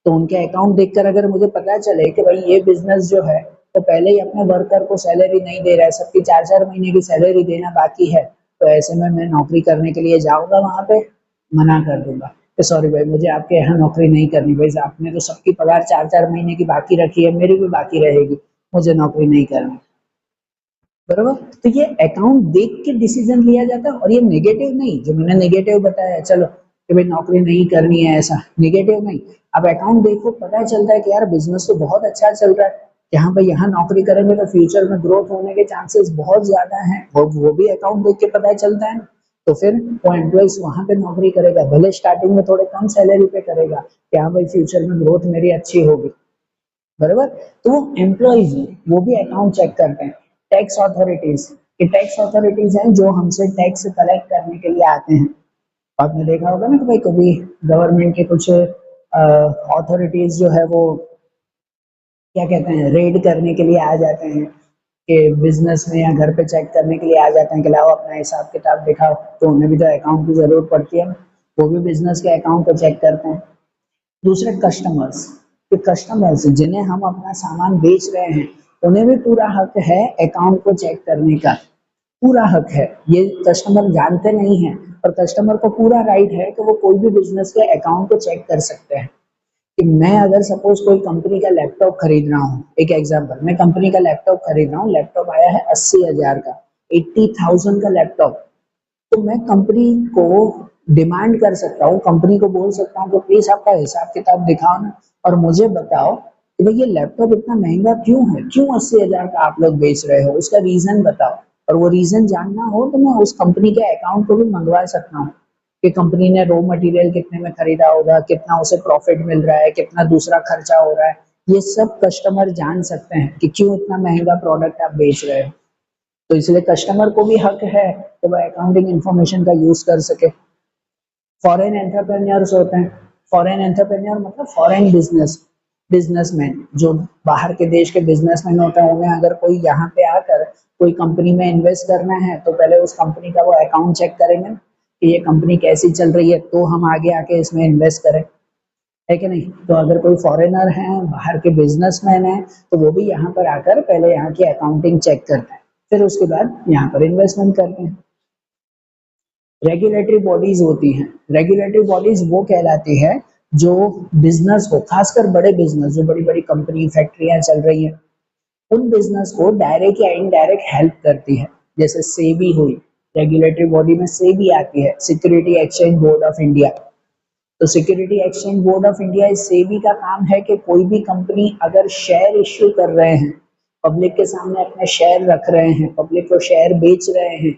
तो उनके अकाउंट देखकर अगर मुझे पता चले कि भाई ये बिजनेस जो है तो पहले ही अपने वर्कर को सैलरी नहीं दे रहा है, सबकी 4-4 महीने की सैलरी देना बाकी है, तो ऐसे में मैं नौकरी करने के लिए जाऊंगा वहां पे, मना कर दूंगा कि सॉरी भाई मुझे आपके यहाँ नौकरी नहीं करनी, भाई आपने तो सबकी पगार 4-4 महीने की बाकी रखी है, मेरी भी बाकी रहेगी, मुझे नौकरी नहीं करनी। बरोबर। तो ये अकाउंट देख के डिसीजन लिया जाता है, और ये नेगेटिव नहीं, जो मैंने नेगेटिव बताया चलो कि भाई नौकरी नहीं करनी है, ऐसा नेगेटिव नहीं। अब अकाउंट देखो, पता चलता है कि यार बिजनेस तो बहुत अच्छा चल रहा है, यहाँ पे यहाँ नौकरी करेंगे तो फ्यूचर में ग्रोथ होने के चांसेस बहुत ज्यादा हैं, वो भी अकाउंट देख के पता चलता है ना। तो फिर वो एम्प्लॉयज वहां पे नौकरी करेगा, भले स्टार्टिंग में थोड़े कम सैलरी पे करेगा, कि हाँ भाई फ्यूचर में ग्रोथ मेरी अच्छी होगी, बराबर। तो वो एम्प्लॉयज, वो भी अकाउंट चेक करते हैं। टैक्स अथॉरिटीज, ये टैक्स अथॉरिटीज हैं जो हमसे टैक्स कलेक्ट करने के लिए आते हैं। आपने देखा होगा ना कि भाई कभी गवर्नमेंट के कुछ अथॉरिटीज जो है वो क्या कहते हैं, रेड करने के लिए आ जाते हैं, कि बिजनेस में या घर पे चेक करने के लिए आ जाते हैं कि लाओ अपना हिसाब किताब दिखाओ, तो उन्हें भी तो अकाउंट की जरूरत पड़ती है, वो भी बिजनेस के अकाउंट को चेक करते हैं। दूसरे कस्टमर्स, कि कस्टमर्स जिन्हें हम अपना सामान बेच रहे हैं, उन्हें भी पूरा हक है अकाउंट को चेक करने का, पूरा हक है। ये कस्टमर जानते नहीं है, और कस्टमर को पूरा राइट है कि वो कोई भी बिजनेस के अकाउंट को चेक कर सकते हैं। कि मैं अगर सपोज कोई कंपनी का लैपटॉप खरीद रहा हूँ, एक एग्जांपल, मैं कंपनी का लैपटॉप खरीद रहा हूँ, लैपटॉप आया है 80,000 का, 80,000 का लैपटॉप, तो मैं कंपनी को डिमांड कर सकता हूँ, कंपनी को बोल सकता हूँ कि प्लीज आपका हिसाब किताब दिखाओ ना, और मुझे बताओ कि भाई ये लैपटॉप इतना महंगा क्यों है, क्यों 80,000 का आप लोग बेच रहे हो, उसका रीजन बताओ। और वो रीजन जानना हो तो मैं उस कंपनी के अकाउंट को भी मंगवा सकता हूँ, कि कंपनी ने रॉ मटेरियल कितने में खरीदा होगा, कितना उसे प्रॉफिट मिल रहा है, कितना दूसरा खर्चा हो रहा है, ये सब कस्टमर जान सकते हैं कि क्यों इतना महंगा प्रोडक्ट आप बेच रहे हो। तो इसलिए कस्टमर को भी हक है कि वह अकाउंटिंग इंफॉर्मेशन का यूज कर सके। फॉरेन एंटरप्रेन्योर्स होते हैं, फॉरेन एंटरप्रेन्योर मतलब फॉरेन बिजनेसमैन, जो बाहर के देश के बिजनेसमैन होते हैं, उन्हें अगर कोई यहाँ पे आकर कोई कंपनी में इन्वेस्ट करना है, तो पहले उस कंपनी का वो अकाउंट चेक करेंगे कि ये कंपनी कैसी चल रही है, तो हम आगे आके इसमें इन्वेस्ट करें, है कि नहीं? तो अगर कोई फॉरेनर है, बाहर के बिजनेसमैन है, तो वो भी यहाँ पर आकर पहले यहाँ की अकाउंटिंग चेक करते हैं, फिर उसके बाद यहाँ पर इन्वेस्टमेंट करते हैं। रेगुलेटरी बॉडीज होती हैं, रेगुलेटरी बॉडीज वो कहलाती है जो बिजनेस को, खासकर बड़े बिजनेस, जो बड़ी बड़ी कंपनी फैक्ट्रियां चल रही हैं, उन बिजनेस को डायरेक्ट या इनडायरेक्ट हेल्प करती है। जैसे सेबी हुई, रेगुलेटरी बॉडी में सेबी आती है, security exchange board of India, तो security exchange board of India, इस सेबी का काम है कि कोई भी कंपनी अगर शेयर इश्यू कर रहे हैं, पब्लिक के सामने अपने शेयर रख रहे हैं, पब्लिक को शेयर बेच रहे हैं,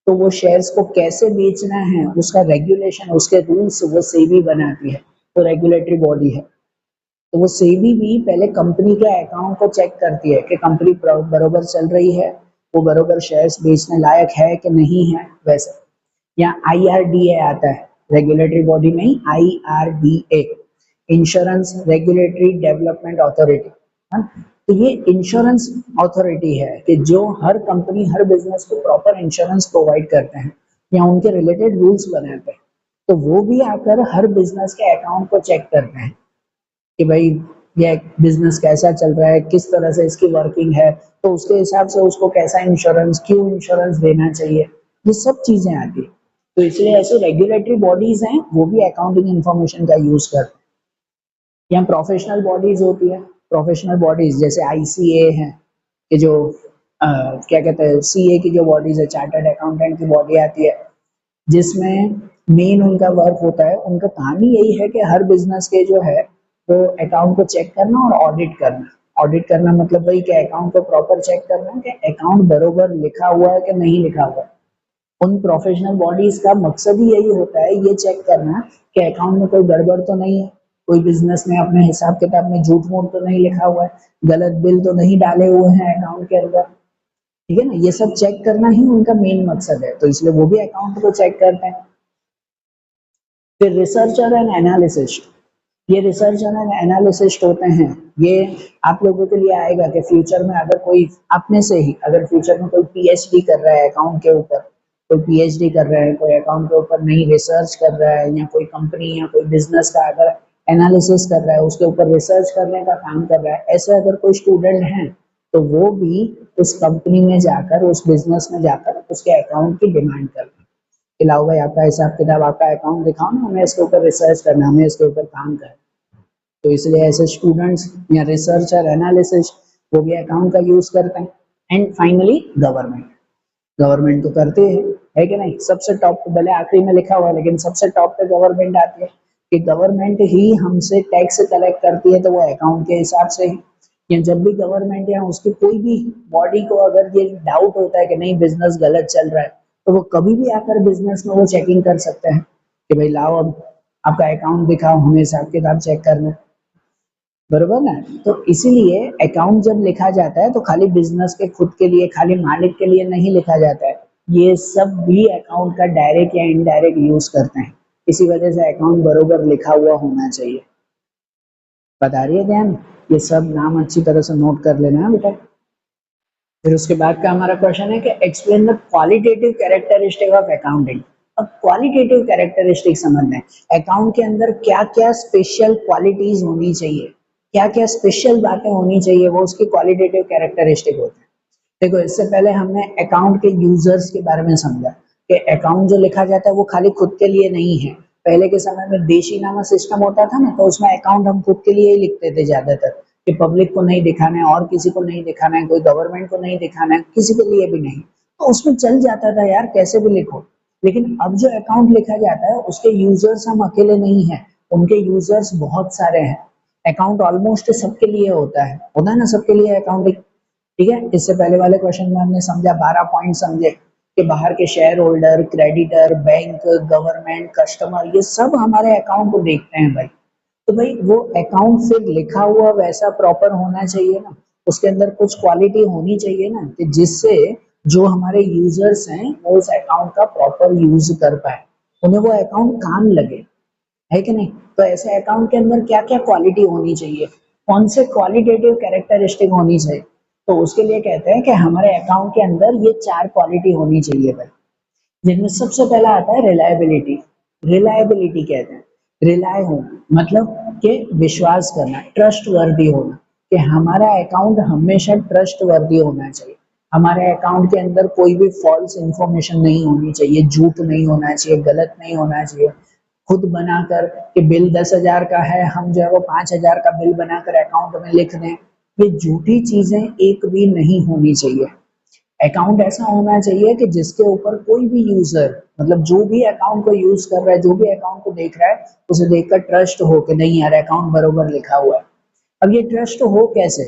तो वो शेयर्स को कैसे बेचना है, उसका रेगुलेशन, उसके रूल्स वो सेबी बनाती है, वो रेगुलेटरी बॉडी है। तो वो सेबी भी पहले कंपनी के अकाउंट को चेक करती है कि कंपनी बरोबर चल रही है, वो बरोबर शेयर्स बेचने लायक है कि नहीं है। वैसे यहाँ IRDA आता है, रेगुलेटरी बॉडी में ही IRDA, insurance regulatory development authority, है। तो ये इंश्योरेंस अथॉरिटी है कि जो हर कंपनी, हर बिजनेस को प्रॉपर इंश्योरेंस प्रोवाइड करते हैं या उनके रिलेटेड रूल्स बनाते हैं। तो वो भी आकर हर बिजनेस के अकाउंट को चेक करते हैं कि भाई ये बिजनेस कैसा चल रहा है, किस तरह से इसकी वर्किंग है, तो उसके हिसाब से उसको कैसा इंश्योरेंस, क्यों इंश्योरेंस देना चाहिए, ये सब चीजें आती है। तो इसलिए ऐसे रेगुलेटरी बॉडीज हैं, वो भी अकाउंटिंग इंफॉर्मेशन का यूज करते हैं। यहाँ प्रोफेशनल बॉडीज होती है, प्रोफेशनल बॉडीज जैसे ICA है, कि जो क्या कहते हैं, CA की जो बॉडीज है, चार्टर्ड अकाउंटेंट की बॉडी आती है, जिसमें मेन उनका वर्क होता है, उनका काम ही यही है कि हर बिजनेस के जो है वो अकाउंट को चेक करना और ऑडिट करना। ऑडिट करना मतलब वही कि अकाउंट को प्रॉपर चेक करना कि अकाउंट बरोबर लिखा हुआ है कि नहीं लिखा हुआ है। उन प्रोफेशनल बॉडीज का मकसद ही यही होता है, ये चेक करना कि अकाउंट में कोई गड़बड़ तो नहीं है, कोई बिजनेस में अपने हिसाब किताब में झूठ मूठ तो नहीं लिखा हुआ है, गलत बिल तो नहीं डाले हुए हैं अकाउंट के अंदर, ठीक है ना। ये सब चेक करना ही उनका मेन मकसद है, तो इसलिए वो भी अकाउंट को चेक करते हैं। फिर रिसर्चर एंड एनालिसिस्ट, ये रिसर्चर एंड एनालिसिस्ट होते हैं, ये आप लोगों के लिए आएगा कि फ्यूचर में अगर कोई अपने से ही, अगर फ्यूचर में कोई PhD कर रहा है अकाउंट के ऊपर, कोई PhD कर रहा है, कोई अकाउंट के ऊपर नई रिसर्च कर रहा है, या कोई कंपनी या कोई बिजनेस का अगर एनालिसिस कर रहा है, उसके ऊपर रिसर्च करने का काम कर रहा है, ऐसे अगर कोई स्टूडेंट है, तो वो भी उस कंपनी में जाकर, उस बिजनेस में जाकर उसके अकाउंट की डिमांड कर रहे हैं कि लाओ भाई आपका हिसाब किताब, आपका अकाउंट दिखाओ ना, हमें इसके ऊपर रिसर्च करना, हमें इसके ऊपर काम करना। तो इसलिए ऐसे स्टूडेंट्स या रिसर्चर, एनालिसिस, वो भी अकाउंट का यूज करते हैं। एंड फाइनली गवर्नमेंट, गवर्नमेंट तो करती है कि नहीं, सबसे टॉप पे, भले आखिरी में लिखा हुआ है लेकिन सबसे टॉप पे गवर्नमेंट आती है, कि गवर्नमेंट ही हमसे टैक्स कलेक्ट करती है, तो वो अकाउंट के हिसाब से ही। या जब भी गवर्नमेंट या उसकी कोई भी बॉडी को अगर ये डाउट होता है कि नहीं बिजनेस गलत चल रहा है, तो वो कभी भी आकर बिजनेस में वो चेकिंग कर सकते हैं कि भाई लाओ अब आपका अकाउंट दिखाओ, हमें हिसाब किताब चेक करना है, बरोबर ना। तो इसीलिए अकाउंट जब लिखा जाता है तो खाली बिजनेस के खुद के लिए, खाली मालिक के लिए नहीं लिखा जाता है, ये सब भी अकाउंट का डायरेक्ट या इनडायरेक्ट यूज करते हैं। इसी वजह से अकाउंट बरोबर लिखा हुआ होना चाहिए। बता रही है ध्यान, ये सब नाम अच्छी तरह से नोट कर लेना है बेटा। फिर उसके बाद का हमारा क्वेश्चन है कि explain the qualitative characteristic of accounting. अब क्वालिटेटिव कैरेक्टरिस्टिक समझना है, अकाउंट के अंदर क्या क्या स्पेशल क्वालिटीज होनी चाहिए, क्या क्या स्पेशल बातें होनी चाहिए, वो उसकी क्वालिटेटिव कैरेक्टरिस्टिक होते हैं। देखो, इससे पहले हमने अकाउंट के यूजर्स के बारे में समझा कि अकाउंट जो लिखा जाता है वो खाली खुद के लिए नहीं है। पहले के समय में देशी नामा सिस्टम होता था ना, तो उसमें अकाउंट हम खुद के लिए ही लिखते थे ज्यादातर, कि पब्लिक को नहीं दिखाना है और किसी को नहीं दिखाना है, कोई गवर्नमेंट को नहीं दिखाना है, किसी के लिए भी नहीं, तो उसमें चल जाता था यार, कैसे भी लिखो। लेकिन अब जो अकाउंट लिखा जाता है उसके यूजर्स हम अकेले नहीं है, उनके यूजर्स बहुत सारे हैं। अकाउंट ऑलमोस्ट सबके लिए होता है ना, सबके लिए अकाउंटिंग, ठीक है। इससे पहले वाले क्वेश्चन में हमने समझा, 12 पॉइंट समझे कि बाहर के share holder, creditor, bank, government, customer, ये सब हमारे अकाउंट को देखते हैं भाई। तो भाई वो अकाउंट फिर लिखा हुआ वैसा प्रॉपर होना चाहिए ना, उसके अंदर कुछ क्वालिटी होनी चाहिए ना, कि जिससे जो हमारे यूजर्स हैं वो उस अकाउंट का प्रॉपर यूज कर पाए, उन्हें वो अकाउंट काम लगे, है कि नहीं। तो ऐसे अकाउंट के अंदर क्या क्या क्वालिटी होनी चाहिए, कौन से क्वालिटेटिव कैरेक्टरिस्टिक होनी चाहिए, तो उसके लिए कहते हैं कि हमारे अकाउंट के अंदर ये 4 क्वालिटी होनी चाहिए भाई, जिनमें सबसे पहला आता है रिलायबिलिटी। रिलायबिलिटी कहते हैं, रिलाय होना मतलब कि विश्वास करना, ट्रस्ट वर्दी होना, कि हमारा अकाउंट हमेशा ट्रस्ट वर्दी होना चाहिए। हमारे अकाउंट के अंदर कोई भी फॉल्स इंफॉर्मेशन नहीं होनी चाहिए, झूठ नहीं होना चाहिए, गलत नहीं होना चाहिए। खुद बनाकर कि बिल 10,000 का है, हम जो है वो 5,000 का बिल बनाकर अकाउंट में लिख दें, ये झूठी चीजें एक भी नहीं होनी चाहिए। अकाउंट ऐसा होना चाहिए कि जिसके ऊपर कोई भी यूजर, मतलब जो भी अकाउंट को यूज कर रहा है, जो भी अकाउंट को देख रहा है, उसे देखकर ट्रस्ट हो कि नहीं यार अकाउंट बरोबर लिखा हुआ है। अब ये ट्रस्ट हो कैसे?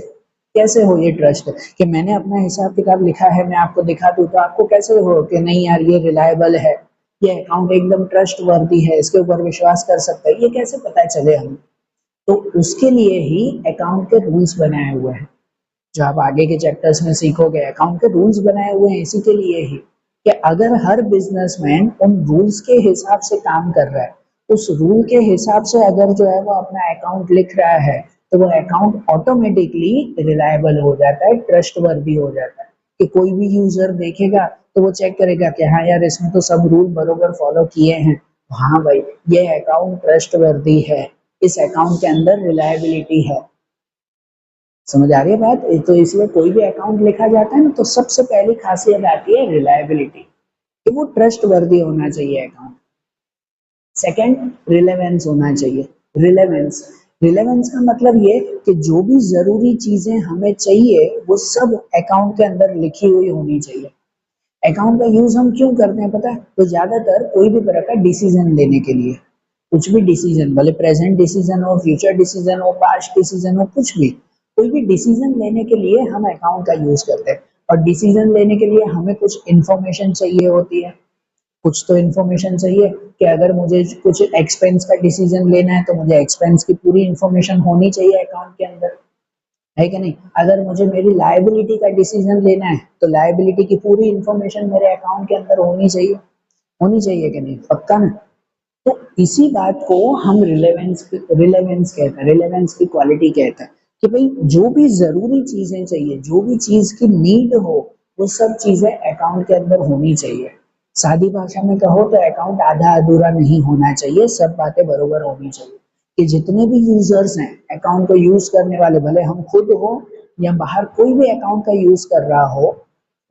कैसे हो ये ट्रस्ट कि मैंने अपना हिसाब किताब लिखा है, मैं आपको दिखा दूं तो आपको कैसे हो कि नहीं यार ये रिलायबल है, ये अकाउंट एकदम ट्रस्ट वर्दी है, इसके ऊपर विश्वास कर सकते हैं, ये कैसे पता चले हमें? तो उसके लिए ही अकाउंट के रूल्स बनाए हुए हैं, जो आप आगे के चैप्टर्स में सीखोगे। अकाउंट के रूल्स बनाए हुए हैं इसी के लिए ही कि अगर हर बिजनेसमैन उन रूल्स के हिसाब से काम कर रहा है, उस रूल के हिसाब से अगर जो है वो अपना अकाउंट लिख रहा है, तो वो अकाउंट ऑटोमेटिकली रिलायबल हो जाता है, ट्रस्टवर्दी हो जाता है, कि कोई भी यूजर देखेगा तो वो चेक करेगा कि हाँ यार इसमें तो सब रूल बरोबर फॉलो किए हैं, हाँ भाई ये अकाउंट ट्रस्टवर्दी है, इस अकाउंट के अंदर रिलायबिलिटी है। समझ आ रही है बात? तो इसलिए कोई भी अकाउंट लिखा जाता है ना, तो सबसे पहली खासियत आती है रिलायबिलिटी, कि वो ट्रस्ट वर्दी होना चाहिए अकाउंट। सेकंड, रिलेवेंस होना चाहिए। रिलेवेंस, रिलेवेंस का मतलब ये कि जो भी जरूरी चीजें हमें चाहिए वो सब अकाउंट के अंदर लिखी हुई होनी चाहिए। अकाउंट का यूज हम क्यों करते हैं पता है? तो ज्यादातर कोई भी तरह का डिसीजन लेने के लिए, कुछ भी डिसीजन, भले प्रेजेंट डिसीजन हो, फ्यूचर डिसीजन हो, पास्ट डिसीजन हो, कुछ भी, कोई भी डिसीजन लेने के लिए हम अकाउंट का यूज करते हैं। और डिसीजन लेने के लिए हमें कुछ इंफॉर्मेशन चाहिए होती है, कुछ तो इंफॉर्मेशन चाहिए कि अगर मुझे कुछ एक्सपेंस का डिसीजन लेना है तो मुझे एक्सपेंस की पूरी इंफॉर्मेशन होनी चाहिए अकाउंट के अंदर, है कि नहीं? अगर मुझे मेरी लायबिलिटी का डिसीजन लेना है तो लायबिलिटी की पूरी इंफॉर्मेशन मेरे अकाउंट के अंदर होनी चाहिए, होनी चाहिए कि नहीं? पक्का ना? तो इसी बात को हम रिलेवेंस कहते हैं, रिलेवेंस की क्वालिटी कहते हैं, कि भाई जो भी जरूरी चीजें चाहिए, जो भी चीज की नीड हो, वो सब चीजें अकाउंट के अंदर होनी चाहिए। सादी भाषा में कहो तो अकाउंट आधा अधूरा नहीं होना चाहिए, सब बातें बरोबर होनी चाहिए, कि जितने भी यूजर्स हैं अकाउंट को यूज करने वाले, भले हम खुद हो या बाहर कोई भी अकाउंट का यूज कर रहा हो,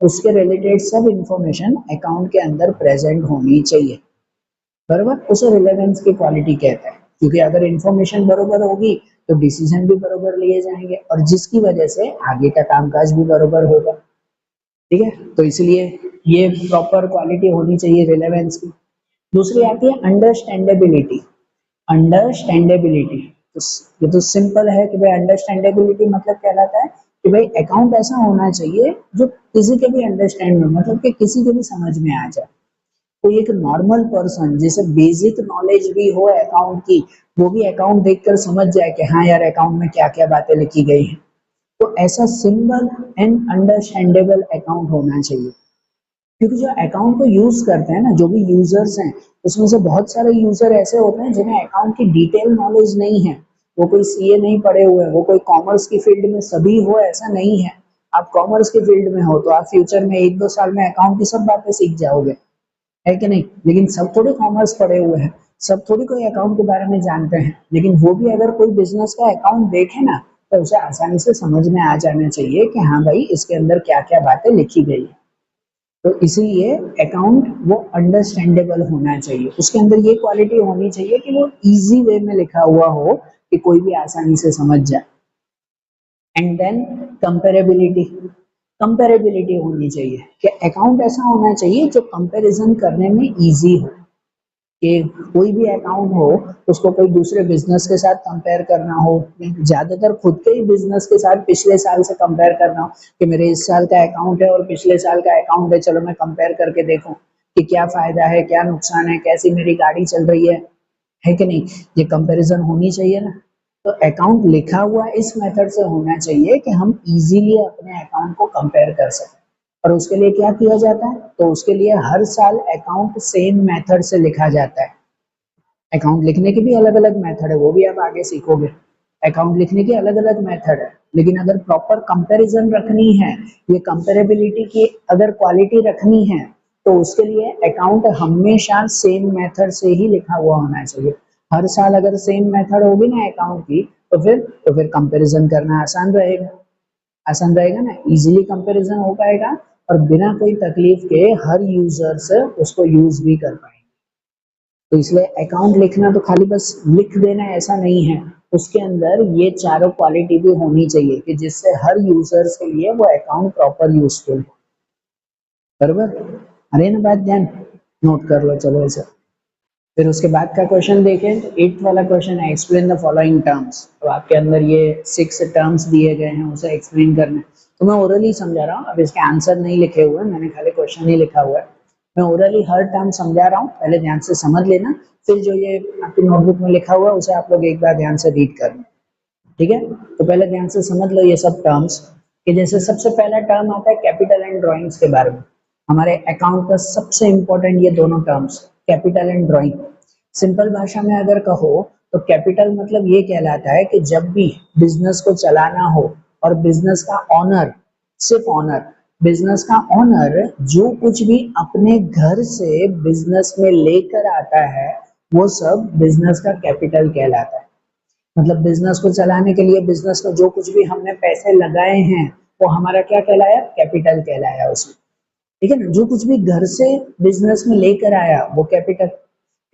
उसके रिलेटेड सब इंफॉर्मेशन अकाउंट के अंदर प्रेजेंट होनी चाहिए। बरोबर, उसे रिलेवेंस की क्वालिटी कहते हैं, क्योंकि अगर इंफॉर्मेशन बरोबर होगी तो डिसीजन भी बरोबर लिए जाएंगे और जिसकी वजह से आगे का कामकाज भी बरोबर होगा। ठीक है, तो इसलिए ये प्रॉपर क्वालिटी होनी चाहिए रिलेवेंस की। दूसरी आती है अंडरस्टैंडेबिलिटी। अंडरस्टैंडेबिलिटी, तो ये तो सिंपल है कि भाई अंडरस्टैंडेबिलिटी मतलब कहलाता है कि भाई अकाउंट ऐसा होना चाहिए जो किसी के भी अंडरस्टैंड में, मतलब कि किसी के भी समझ में आ जाए। कोई एक नॉर्मल पर्सन जिसे बेसिक नॉलेज भी हो अकाउंट की, वो भी अकाउंट देखकर समझ जाए कि हाँ यार अकाउंट में क्या क्या बातें लिखी गई हैं। तो ऐसा सिंपल एंड अंडरस्टैंडेबल अकाउंट होना चाहिए, क्योंकि जो अकाउंट को यूज करते हैं ना, जो भी यूजर्स हैं, उसमें से बहुत सारे यूजर ऐसे होते हैं जिन्हें अकाउंट की डिटेल नॉलेज नहीं है। वो कोई सीए नहीं पढ़े हुए हैं, वो कोई कॉमर्स की फील्ड में सभी हो ऐसा नहीं है। आप कॉमर्स की फील्ड में हो तो आप फ्यूचर में 1-2 साल में अकाउंट की सब बातें सीख जाओगे, है कि नहीं? लेकिन सब थोड़ी कॉमर्स पढ़े हुए हैं, सब थोड़ी कोई अकाउंट के बारे में जानते हैं, लेकिन वो भी अगर कोई बिजनेस का अकाउंट देखे ना, तो उसे आसानी से समझ में आ जाना चाहिए कि हाँ भाई इसके अंदर क्या क्या बातें लिखी गई है। तो इसीलिए अकाउंट वो अंडरस्टैंडेबल होना चाहिए, उसके अंदर ये क्वालिटी होनी चाहिए कि वो इजी वे में लिखा हुआ हो कि कोई भी आसानी से समझ जाए। एंड देन कंपेरेबिलिटी, कंपेरेबिलिटी होनी चाहिए, कि अकाउंट ऐसा होना चाहिए जो कंपैरिजन करने में इजी हो, कि कोई भी अकाउंट हो उसको कोई दूसरे बिजनेस के साथ कंपेयर करना हो, ज्यादातर खुद के ही बिजनेस के साथ पिछले साल से कंपेयर करना हो, कि मेरे इस साल का अकाउंट है और पिछले साल का अकाउंट है, चलो मैं कंपेयर करके देखूं कि क्या फायदा है, क्या नुकसान है, कैसी मेरी गाड़ी चल रही है कि नहीं? ये कंपैरिजन होनी चाहिए ना। तो अकाउंट लिखा हुआ इस मेथड से होना चाहिए कि हम इजीली अपने अकाउंट को कंपेयर कर सकें। और उसके लिए क्या किया जाता है? तो उसके लिए हर साल अकाउंट सेम मेथड से लिखा जाता है। अकाउंट लिखने के भी अलग अलग मेथड है, वो भी आप आगे सीखोगे। अकाउंट लिखने की अलग अलग मेथड है, लेकिन अगर प्रॉपर कंपैरिजन रखनी है, ये कंपेरेबिलिटी की अगर क्वालिटी रखनी है, तो उसके लिए अकाउंट हमेशा सेम मेथड से ही लिखा हुआ होना चाहिए। हर साल अगर सेम मेथड होगी ना अकाउंट की, तो फिर कंपैरिजन करना आसान रहेगा, आसान रहेगा ना, इजीली कंपैरिजन हो पाएगा और बिना कोई तकलीफ के हर यूजर से उसको यूज भी कर पाएंगे। तो इसलिए अकाउंट लिखना तो खाली बस लिख देना ऐसा नहीं है, उसके अंदर ये चारों क्वालिटी भी होनी चाहिए कि जिससे हर यूजर्स के लिए वो अकाउंट प्रॉपर यूजफुल हो। बराबर, अरे ना बात ध्यान नोट कर लो। चलो ऐसे फिर उसके बाद का क्वेश्चन देखें तो 8th वाला क्वेश्चन है एक्सप्लेन द फॉलोइंग टर्म्स। तो आपके अंदर ये 6 टर्म्स दिए गए हैं, उसे एक्सप्लेन करना है। तो मैं ओरली समझा रहा हूँ, अब इसके आंसर नहीं लिखे हुए, मैंने खाली क्वेश्चन ही लिखा हुआ है। मैं ओरली हर टर्म समझा रहा हूँ, पहले ध्यान से समझ लेना, फिर जो ये आपकी नोटबुक में लिखा हुआ है उसे आप लोग एक बार ध्यान से रीड करना, ठीक है। तो पहले ध्यान से समझ लो ये सब टर्म्स, कि जैसे सबसे पहला टर्म आता है कैपिटल एंड ड्राइंग्स के बारे में। हमारे अकाउंट का सबसे इंपॉर्टेंट ये दोनों terms, capital and drawing. Simple भाषा में अगर कहो तो कैपिटल मतलब ये कहलाता है कि जब भी बिजनेस को चलाना हो और बिजनेस का ऑनर, सिर्फ ऑनर, बिजनेस का ऑनर जो कुछ भी अपने घर से बिजनेस में लेकर आता है वो सब बिजनेस का कैपिटल कहलाता है। मतलब बिजनेस को चलाने के लिए बिजनेस में जो कुछ भी हमने पैसे लगाए हैं वो हमारा क्या कहलाया, कैपिटल कहलाया उसमें, ठीक है ना। जो कुछ भी घर से बिजनेस में लेकर आया वो कैपिटल।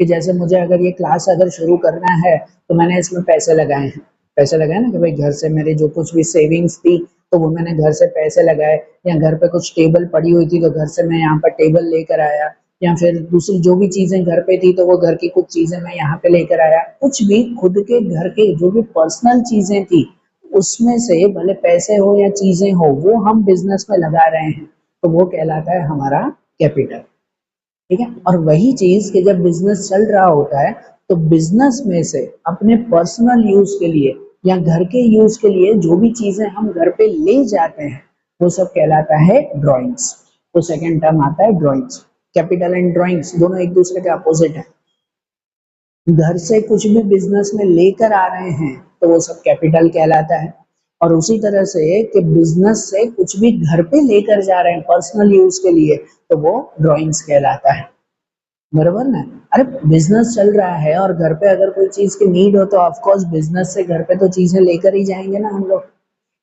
कि जैसे मुझे अगर ये क्लास अगर शुरू करना है तो मैंने इसमें पैसे लगाए हैं, पैसे लगाए ना, कि भाई घर से मेरी जो कुछ भी सेविंग्स थी तो वो मैंने घर से पैसे लगाए, या घर पे कुछ टेबल पड़ी हुई थी तो घर से मैं यहाँ पर टेबल लेकर आया, या फिर दूसरी जो भी चीजें घर पे थी तो वो घर की कुछ चीजें मैं यहाँ पे लेकर आया। कुछ भी खुद के घर के जो भी पर्सनल चीजें थी उसमें से भले पैसे हो या चीजें हो वो हम बिजनेस में लगा रहे हैं तो वो कहलाता है हमारा कैपिटल, ठीक है। और वही चीज कि जब बिजनेस चल रहा होता है तो बिजनेस में से अपने पर्सनल यूज के लिए या घर के यूज के लिए जो भी चीजें हम घर पे ले जाते हैं वो सब कहलाता है ड्राइंग्स। तो सेकंड टर्म आता है ड्राइंग्स। कैपिटल एंड ड्राइंग्स दोनों एक दूसरे के अपोजिट है। घर से कुछ भी बिजनेस में लेकर आ रहे हैं तो वो सब कैपिटल कहलाता है, और उसी तरह से कि बिजनेस से कुछ भी घर पे लेकर जा रहे हैं पर्सनल यूज के लिए तो वो ड्राइंग्स कहलाता है, बरोबर ना। अरे बिजनेस चल रहा है और घर पे अगर कोई चीज की नीड हो तो ऑफ कोर्स बिजनेस से घर पे तो चीजें लेकर ही जाएंगे ना हम लोग।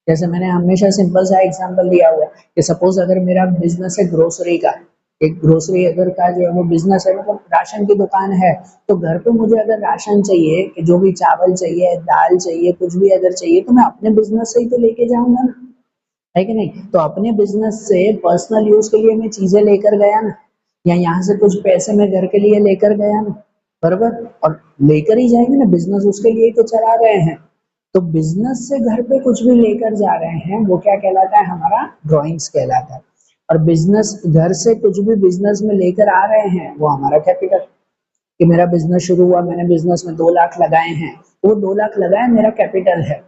जैसे मैंने हमेशा सिंपल सा एग्जांपल दिया हुआ है कि सपोज अगर मेरा बिजनेस है ग्रोसरी का, एक ग्रोसरी अगर का जो है वो बिजनेस है, मतलब राशन की दुकान है, तो घर पे मुझे अगर राशन चाहिए कि जो भी चावल चाहिए, दाल चाहिए, कुछ भी अगर चाहिए तो मैं अपने बिजनेस से ही तो लेके जाऊंगा ना, है कि नहीं। तो अपने बिजनेस से पर्सनल यूज के लिए मैं चीजें लेकर गया ना, या यहाँ से कुछ पैसे मैं घर के लिए लेकर गया ना, बराबर, और लेकर ही जाएंगे ना, बिजनेस उसके लिए ही तो चला रहे हैं। तो बिजनेस से घर पे कुछ भी लेकर जा रहे हैं वो क्या कहलाता है, हमारा ड्राइंग्स कहलाता है। और बिजनेस घर से कुछ भी बिजनेस में लेकर आ रहे हैं वो हमारा कैपिटल। कि मेरा बिजनेस शुरू हुआ, मैंने बिजनेस में 2 लाख लगाए हैं, वो 2 लाख लगाए मेरा कैपिटल है।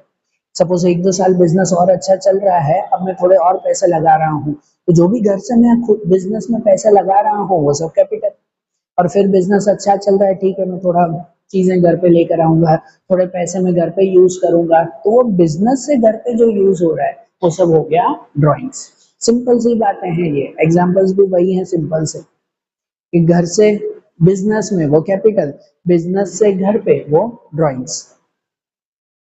सपोज 1-2 साल बिजनेस और अच्छा चल रहा है, अब मैं थोड़े और पैसे लगा रहा हूँ, तो जो भी घर से मैं खुद बिजनेस में पैसे लगा रहा हूँ वो सब कैपिटल। और फिर बिजनेस अच्छा चल रहा है, ठीक है, मैं थोड़ा चीजें घर पे लेकर आऊंगा, थोड़े पैसे मैं घर पे यूज करूंगा, तो वो बिजनेस से घर पे जो यूज हो रहा है वो सब हो गया ड्राइंग्स। सिंपल सी बातें हैं, ये एग्जांपल्स भी वही हैं सिंपल से, कि घर से बिजनेस में वो कैपिटल, बिजनेस से घर पे वो ड्राइंग्स।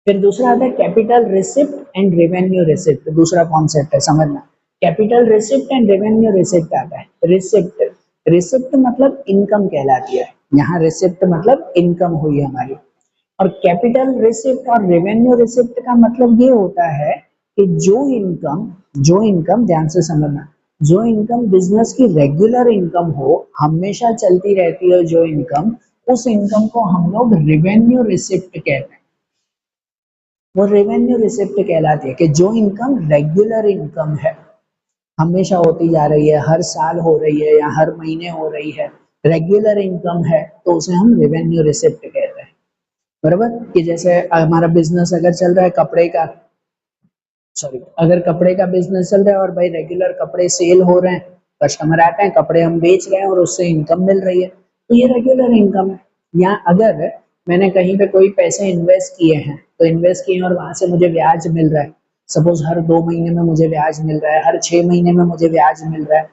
फिर दूसरा आता है capital receipt and revenue receipt, दूसरा कॉन्सेप्ट है समझना। Capital receipt and revenue receipt आता है। रिसिप्ट, रिसिप्ट मतलब इनकम कहलाती है, यहाँ रिसिप्ट मतलब इनकम हुई हमारी। और कैपिटल रिसिप्ट और रेवेन्यू रिसिप्ट का मतलब ये होता है कि जो इनकम ध्यान से समझना, जो इनकम बिजनेस की रेगुलर इनकम हो, हमेशा चलती रहती है जो इनकम, उस इनकम को हम लोग रेवेन्यू रिसिप्ट कहते हैं। वो रेवेन्यू रिसिप्ट कहलाती है कि जो इनकम रेगुलर इनकम है, हमेशा होती जा रही है, हर साल हो रही है या हर महीने हो रही है, रेगुलर इनकम है, तो उसे हम रेवेन्यू रिसिप्ट कहते हैं, बराबर। कि जैसे हमारा बिजनेस अगर चल रहा है कपड़े का, सॉरी, अगर कपड़े का बिजनेस चल रहा है और भाई रेगुलर कपड़े सेल हो रहे हैं, कस्टमर आते हैं, कपड़े हम बेच रहे हैं और उससे इनकम मिल रही है, तो ये रेगुलर इनकम है। या अगर मैंने कहीं पे कोई पैसे इन्वेस्ट किए हैं, तो इन्वेस्ट किए हैं और वहां से मुझे ब्याज मिल रहा है, सपोज हर 2 महीने में मुझे ब्याज मिल रहा है, हर 6 महीने में मुझे ब्याज मिल रहा है,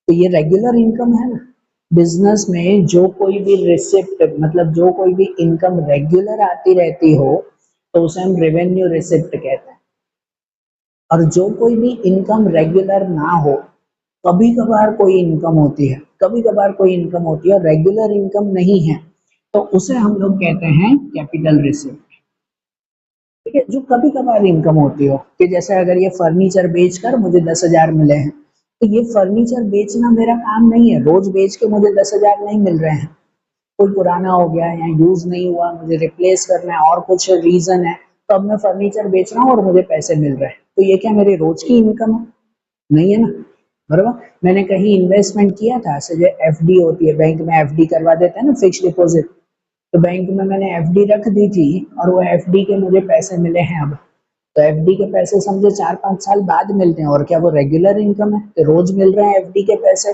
तो ये रेगुलर इनकम है ना। बिजनेस में जो कोई भी रिसिप्ट मतलब जो कोई भी इनकम रेगुलर आती रहती हो तो उसे हम रेवेन्यू रिसिप्ट कहते हैं। और जो कोई भी इनकम रेगुलर ना हो, कभी कभार कोई इनकम होती है, कभी कभार कोई इनकम होती है और रेगुलर इनकम नहीं है, तो उसे हम लोग कहते हैं कैपिटल रिसिप्ट, ठीक है। जो कभी कभार इनकम होती हो, कि जैसे अगर ये फर्नीचर बेचकर मुझे 10,000 मिले हैं, तो ये फर्नीचर बेचना मेरा काम नहीं है, रोज बेच के मुझे 10,000 नहीं मिल रहे हैं। कोई पुराना हो गया है या यूज नहीं हुआ, मुझे रिप्लेस करना है और कुछ रीजन है, तो अब मैं फर्नीचर बेच रहा हूँ और मुझे पैसे मिल रहे हैं, तो ये क्या मेरी रोज की इनकम है? नहीं है ना, बराबर। मैंने कहीं इन्वेस्टमेंट किया था, जैसे जो एफडी होती है, बैंक में एफडी करवा देते हैं ना, फिक्स डिपॉजिट, तो बैंक में मैंने एफडी रख दी थी और वो एफडी के मुझे पैसे मिले हैं अब। तो एफडी के पैसे समझे 4-5 साल बाद मिलते हैं, और क्या वो रेगुलर इनकम है? तो रोज मिल रहे हैं एफडी के पैसे।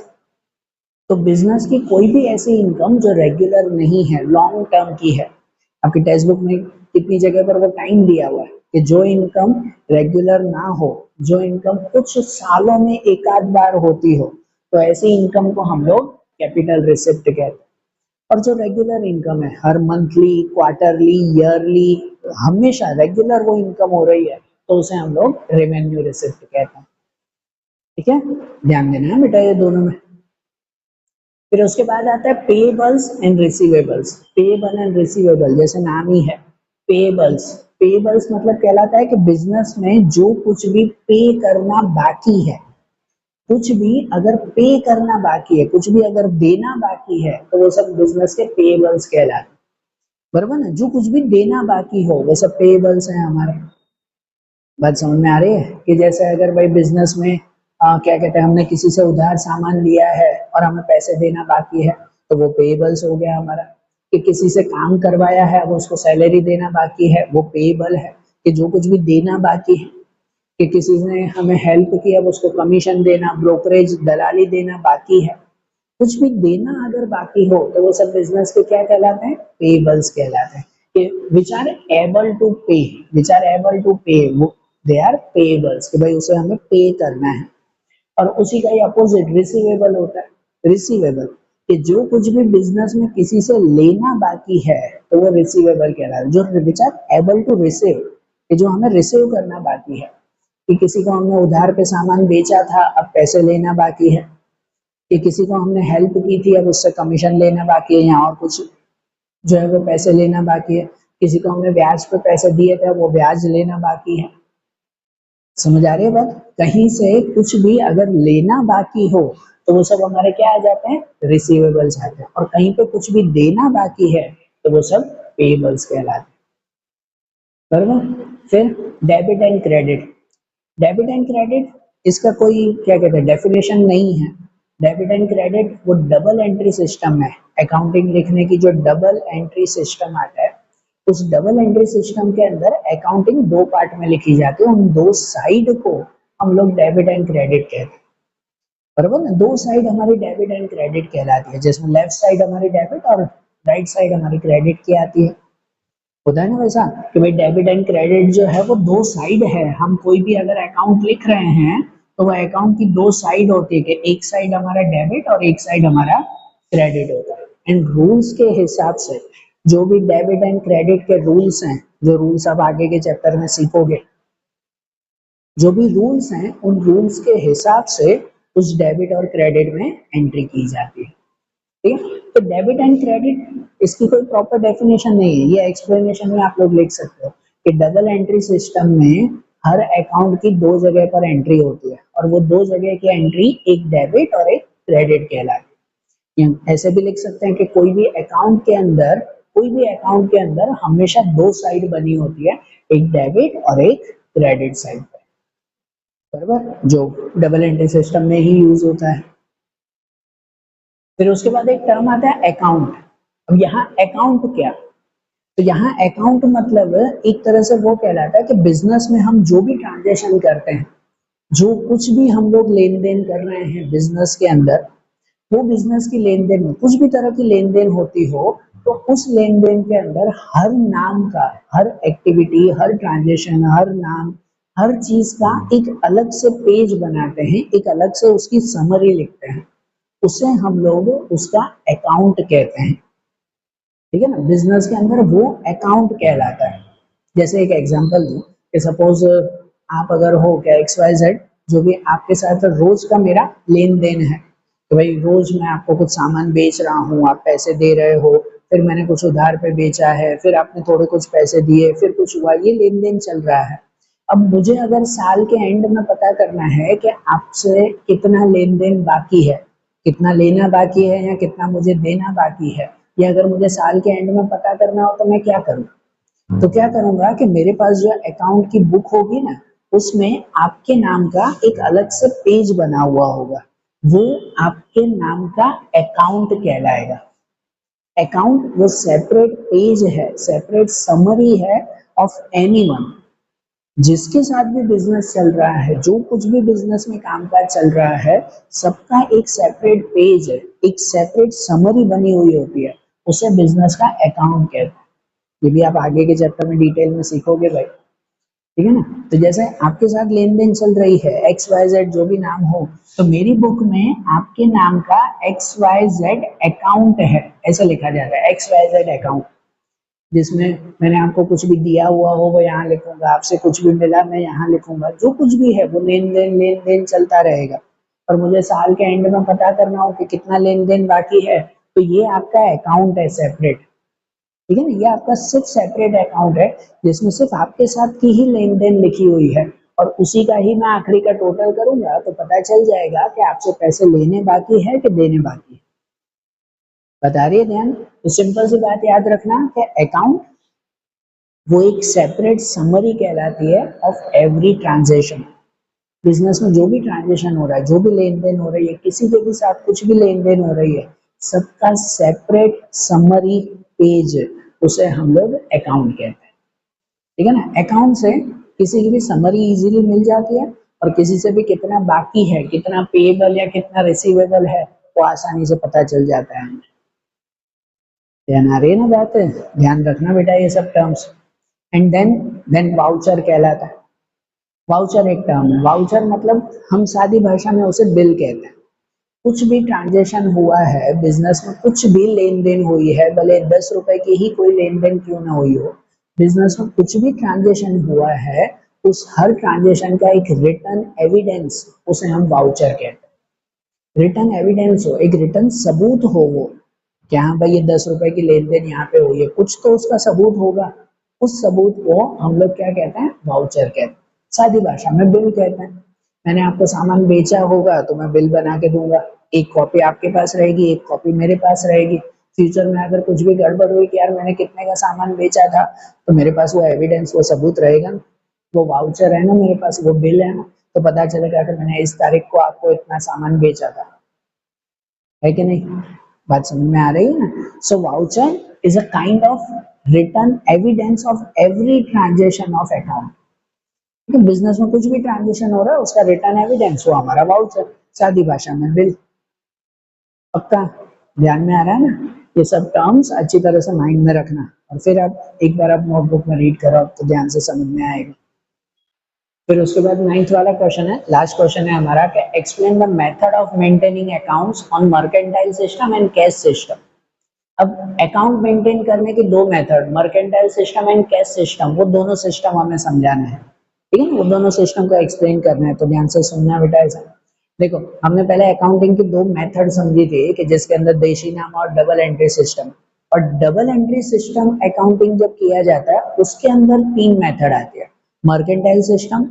तो बिजनेस की कोई भी ऐसी इनकम जो रेगुलर नहीं है, लॉन्ग टर्म की है, आपकी टेक्स्ट बुक में कितनी जगह पर वो टाइम दिया हुआ है कि जो इनकम रेगुलर ना हो, जो इनकम कुछ सालों में एक आध बार होती हो, तो ऐसी इनकम को हम लोग कैपिटल रिसिप्ट कहते हैं। और जो रेगुलर इनकम है, हर मंथली, क्वार्टरली, ईयरली, हमेशा रेगुलर वो इनकम हो रही है, तो उसे हम लोग रेवेन्यू रिसिप्ट कहते हैं। ठीक है, ध्यान देना है बेटा ये दोनों में। फिर उसके बाद आता है payables and receivables. Payable and receivable जैसे नाम ही है, पेएबल्स। पेएबल्स मतलब कहलाता है कि बिजनेस में जो कुछ भी पे करना बाकी है, कुछ भी अगर पे करना बाकी है, कुछ भी अगर देना बाकी है, तो वो सब बिजनेस के पेएबल्स कहलाते हैं, बराबर ना। जो कुछ भी देना बाकी हो वो सब पेएबल्स हैं हमारे। बात समझ में आ रही है कि जैसे अगर भाई बिजनेस में क्या कहते हैं, हमने किसी से उधार सामान लिया है और हमें पैसे देना बाकी है, तो वो पेएबल्स हो गया हमारा। कि किसी से काम करवाया है, अब उसको सैलरी देना बाकी है, वो पेएबल है। कि जो कुछ भी देना बाकी है, कि किसी ने हमें हेल्प की, अब उसको कमीशन देना, ब्रोकरेज, दलाली देना बाकी है, कुछ भी देना अगर बाकी हो, तो वो सब बिजनेस के क्या कहलाते हैं? पेएबल्स कहलाते हैं। कि विच आर एबल टू पे, विच आर एबल टू पे, वो दे आर पेएबल्स, कि भाई उसे हमें पे करना है। और उसी का ही अपोजिट रिसीवेबल होता है। रिसीवेबल कि जो कुछ भी बिजनेस में किसी से लेना बाकी है, तो वो रिसीवेबल कहलाता है। जो which are able to receive, कि जो हमें रिसीव करना बाकी है, कि किसी को हमने उधार पे सामान बेचा था, अब पैसे लेना बाकी है। कि किसी को हमने हेल्प की थी, अब उससे कमीशन लेना बाकी है, या और कुछ जो है वो पैसे लेना बाकी है। किसी को हमने ब्याज पे पैसे दिए थे, वो ब्याज लेना बाकी है। समझ आ रही है बात? कहीं से कुछ भी अगर लेना बाकी हो, तो वो सब हमारे क्या आ जाते हैं? रिसीवेबल्स आते हैं। और कहीं पे कुछ भी देना बाकी है, तो वो सब पेएबल्स कहलाते हैं, बराबर। फिर debit and credit. Debit and credit, इसका कोई क्या कहते हैं डेफिनेशन नहीं है। डेबिट एंड क्रेडिट वो डबल एंट्री सिस्टम है। अकाउंटिंग लिखने की जो डबल एंट्री सिस्टम आता है, उस डबल एंट्री सिस्टम के अंदर अकाउंटिंग दो पार्ट में लिखी जाती है। उन दो साइड को हम लोग डेबिट एंड क्रेडिट कहते हैं, बराबर ना। दो साइड हमारी डेबिट एंड क्रेडिट कहलाती है, जिसमें लेफ्ट साइड हमारी डेबिट और राइट साइड हमारी क्रेडिट की आती है। होता है ना वैसा, कि भाई डेबिट एंड क्रेडिट जो है वो दो साइड है। हम कोई भी अगर अकाउंट लिख रहे हैं, तो वो अकाउंट की दो साइड होती है, कि एक साइड हमारा डेबिट और एक साइड हमारा क्रेडिट होता है। एंड रूल्स के हिसाब से जो भी डेबिट एंड क्रेडिट के रूल्स हैं, जो रूल्स आप आगे के चैप्टर में सीखोगे, जो भी रूल्स हैं, उन रूल्स के हिसाब से उस डेबिट और क्रेडिट में एंट्री की जाती है। ठीक है, तो डेबिट एंड क्रेडिट इसकी कोई प्रॉपर डेफिनेशन नहीं है, ये एक्सप्लेनेशन में आप लोग लिख सकते हो कि डबल एंट्री सिस्टम में हर अकाउंट की दो जगह पर एंट्री होती है, और वो दो जगह की एंट्री एक डेबिट और एक क्रेडिट कहलाती है। ऐसे भी लिख सकते हैं कि कोई भी अकाउंट के अंदर, कोई भी अकाउंट के अंदर हमेशा दो साइड बनी होती है, एक डेबिट और एक क्रेडिट साइड, बराबर, जो डबल एंट्री सिस्टम में ही यूज होता है। फिर उसके बाद एक टर्म आता है अकाउंट। अब यहाँ अकाउंट क्या? तो यहाँ अकाउंट मतलब एक तरह से वो कहलाता है कि बिजनेस में हम जो भी ट्रांजेक्शन करते हैं, जो कुछ भी हम लोग लेन देन कर रहे हैं बिजनेस के अंदर, वो बिजनेस की लेन देन में कुछ भी तरह की लेन देन होती हो, तो उस लेन देन के अंदर हर नाम का, हर एक्टिविटी, हर ट्रांजेक्शन, हर नाम, हर चीज का एक अलग से पेज बनाते हैं, एक अलग से उसकी समरी लिखते हैं, उसे हम लोग उसका अकाउंट कहते हैं। ठीक है ना, बिजनेस के अंदर वो अकाउंट कहलाता है। जैसे एक एग्जांपल दूं कि सपोज आप अगर हो क्या XYZ, जो भी आपके साथ रोज का मेरा लेन देन है, तो भाई रोज मैं आपको कुछ सामान बेच रहा हूँ, आप पैसे दे रहे हो, फिर मैंने कुछ उधार पे बेचा है, फिर आपने थोड़े कुछ पैसे दिए, फिर कुछ हुआ, ये लेन देन चल रहा है। अब मुझे अगर साल के एंड में पता करना है कि आपसे कितना लेन देन बाकी है, कितना लेना बाकी है या कितना मुझे देना बाकी है, ये अगर मुझे साल के एंड में पता करना हो तो मैं क्या करूँ? तो क्या करूंगा कि मेरे पास जो अकाउंट की बुक होगी ना, उसमें आपके नाम का एक अलग से पेज बना हुआ होगा, वो आपके नाम का अकाउंट कहलाएगा। अकाउंट वो सेपरेट पेज है, सेपरेट समरी है ऑफ एनीवन, जिसके साथ भी बिजनेस चल रहा है, जो कुछ भी बिजनेस में कामकाज चल रहा है, सबका एक सेपरेट पेज है, एक सेपरेट समरी बनी हुई होती है, उसे बिजनेस का अकाउंट कहते हैं। ये भी आप आगे के चैप्टर में डिटेल में सीखोगे भाई, ठीक है ना। तो जैसे आपके साथ लेन देन चल रही है, एक्स वाई जेड जो भी नाम हो, तो मेरी बुक में आपके नाम का एक्स वाई जेड अकाउंट है, ऐसा लिखा जाता है, एक्स वाई जेड अकाउंट, जिसमें मैंने आपको कुछ भी दिया हुआ हो वो यहाँ लिखूंगा, आपसे कुछ भी मिला मैं यहाँ लिखूंगा, जो कुछ भी है वो लेन देन चलता रहेगा। और मुझे साल के एंड में पता करना हो कि कितना लेन देन बाकी है, तो ये आपका अकाउंट है सेपरेट, ठीक है ना। ये आपका सिर्फ सेपरेट अकाउंट है, जिसमें सिर्फ आपके साथ की ही लेन देन लिखी हुई है, और उसी का ही मैं आखिरी का टोटल करूंगा तो पता चल जाएगा कि आपसे पैसे लेने बाकी है कि देने बाकी है। बता रही है ध्यान। तो सिंपल सी बात याद रखना कि अकाउंट वो एक सेपरेट समरी कहलाती है ऑफ एवरी ट्रांजेक्शन। बिजनेस में जो भी ट्रांजेक्शन हो रहा है, जो भी लेन देन हो रही है, किसी के भी साथ कुछ भी लेन देन हो रही है, सबका सेपरेट समरी पेज, उसे हम लोग अकाउंट कहते हैं, ठीक है ना। अकाउंट से किसी की भी समरी इजीली मिल जाती है, और किसी से भी कितना बाकी है, कितना पेएबल या कितना रिसीवेबल है, वो आसानी से पता चल जाता है हमें। ध्यान आ रही है ना बात है? ध्यान रखना बेटा ये सब टर्म्स। एंड देन वाउचर कहलाता है। वाउचर एक टर्म है, वाउचर मतलब हम सादी भाषा में उसे बिल कहते हैं। कुछ भी ट्रांजेक्शन हुआ है बिजनेस में, कुछ भी लेन देन हुई है, भले 10 रुपए की ही कोई लेन देन क्यों ना हुई हो, बिजनेस में कुछ भी ट्रांजेक्शन हुआ है, उस हर ट्रांजेक्शन का एक रिटर्न एविडेंस, उसे हम वाउचर कहते हैं। रिटर्न एविडेंस हो, एक रिटर्न सबूत हो वो, कि हाँ भाई ये 10 रुपए की लेन देन यहाँ पे हुई है, कुछ तो उसका सबूत होगा, उस सबूत को हम लोग क्या कहते हैं? वाउचर कहते हैं। सादी भाषा में बिल कहते हैं। मैंने आपको सामान बेचा होगा तो मैं बिल बना के दूंगा, एक कॉपी आपके पास रहेगी, एक कॉपी मेरे पास रहेगी। फ्यूचर में अगर कुछ भी गड़बड़ हुई कि यार मैंने कितने का सामान बेचा था, तो मेरे पास वो एविडेंस, वो सबूत रहेगा ना, वो वाउचर है ना मेरे पास, वो बिल है ना, तो पता चलेगा कि मैंने इस तारीख को आपको इतना सामान बेचा था, है कि नहीं? बात समझ में आ रही है ना? So voucher is a kind of return evidence of every transaction of account. ठीक है, बिजनेस में कुछ भी ट्रांजेक्शन हो रहा है उसका रिटर्न एविडेंस वो हमारा वाउचर, सादी भाषा में बिल। पक्का ध्यान में आ रहा है ना? ये सब टर्म्स अच्छी तरह से माइंड में रखना, और फिर आप एक बार आप नोटबुक में रीड करो तो ध्यान से समझ में आएगा। फिर उसके बाद 9th वाला क्वेश्चन है, लास्ट क्वेश्चन है हमारा, कि explain the method of maintaining accounts on mercantile system and cash system. अब अकाउंट मेंटेन करने के दो method, mercantile system and cash system, वो दोनों सिस्टम हमें समझाना है, ठीक है ना। वो दोनों सिस्टम को एक्सप्लेन करना है, तो ध्यान से सुनना बेटा ऐसा। देखो हमने पहले अकाउंटिंग की दो मेथड समझी थी, कि जिसके अंदर देशी नाम और डबल एंट्री सिस्टम। और डबल एंट्री सिस्टम अकाउंटिंग जब किया जाता है उसके अंदर तीन मेथड आती है, mercantile system,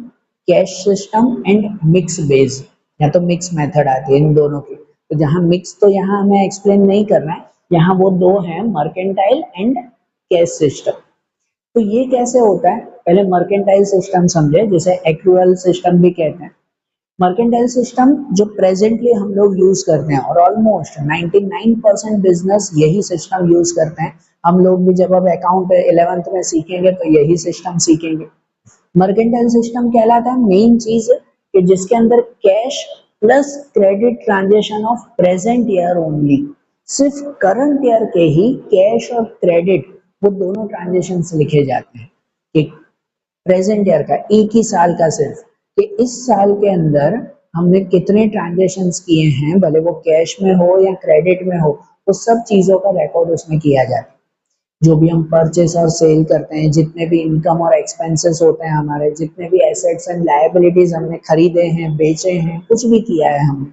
cash system and mix base, या तो मिक्स मेथड आती है इन दोनों की। तो जहां मिक्स तो यहाँ हमें एक्सप्लेन नहीं करना है, यहाँ वो दो हैं, मर्केंटाइल एंड कैश सिस्टम। तो ये कैसे होता है, पहले मर्केंटाइल सिस्टम समझे, जिसे एक्रूअल सिस्टम भी कहते हैं। मर्केंटाइल सिस्टम जो प्रेजेंटली हम लोग यूज करते हैं, और ऑलमोस्ट 99% बिजनेस यही सिस्टम यूज करते हैं। हम लोग भी जब अब अकाउंट 11th में सीखेंगे तो यही सिस्टम सीखेंगे। मर्केंटाइल सिस्टम कहलाता है मेन चीज कि जिसके अंदर cash plus credit transaction of present year only, सिर्फ करंट ईयर के ही कैश और क्रेडिट वो दोनों ट्रांजेक्शन लिखे जाते हैं, कि प्रेजेंट ईयर का एक ही साल का, सिर्फ कि इस साल के अंदर हमने कितने ट्रांजेक्शन किए हैं, भले वो कैश में हो या क्रेडिट में हो, वो सब चीजों का रिकॉर्ड उसमें किया जाता है। जो भी हम परचेस और सेल करते हैं, जितने भी इनकम और एक्सपेंसेस होते हैं हमारे, जितने भी एसेट्स एंड लायबिलिटीज हमने खरीदे हैं, बेचे हैं, कुछ भी किया है हमने,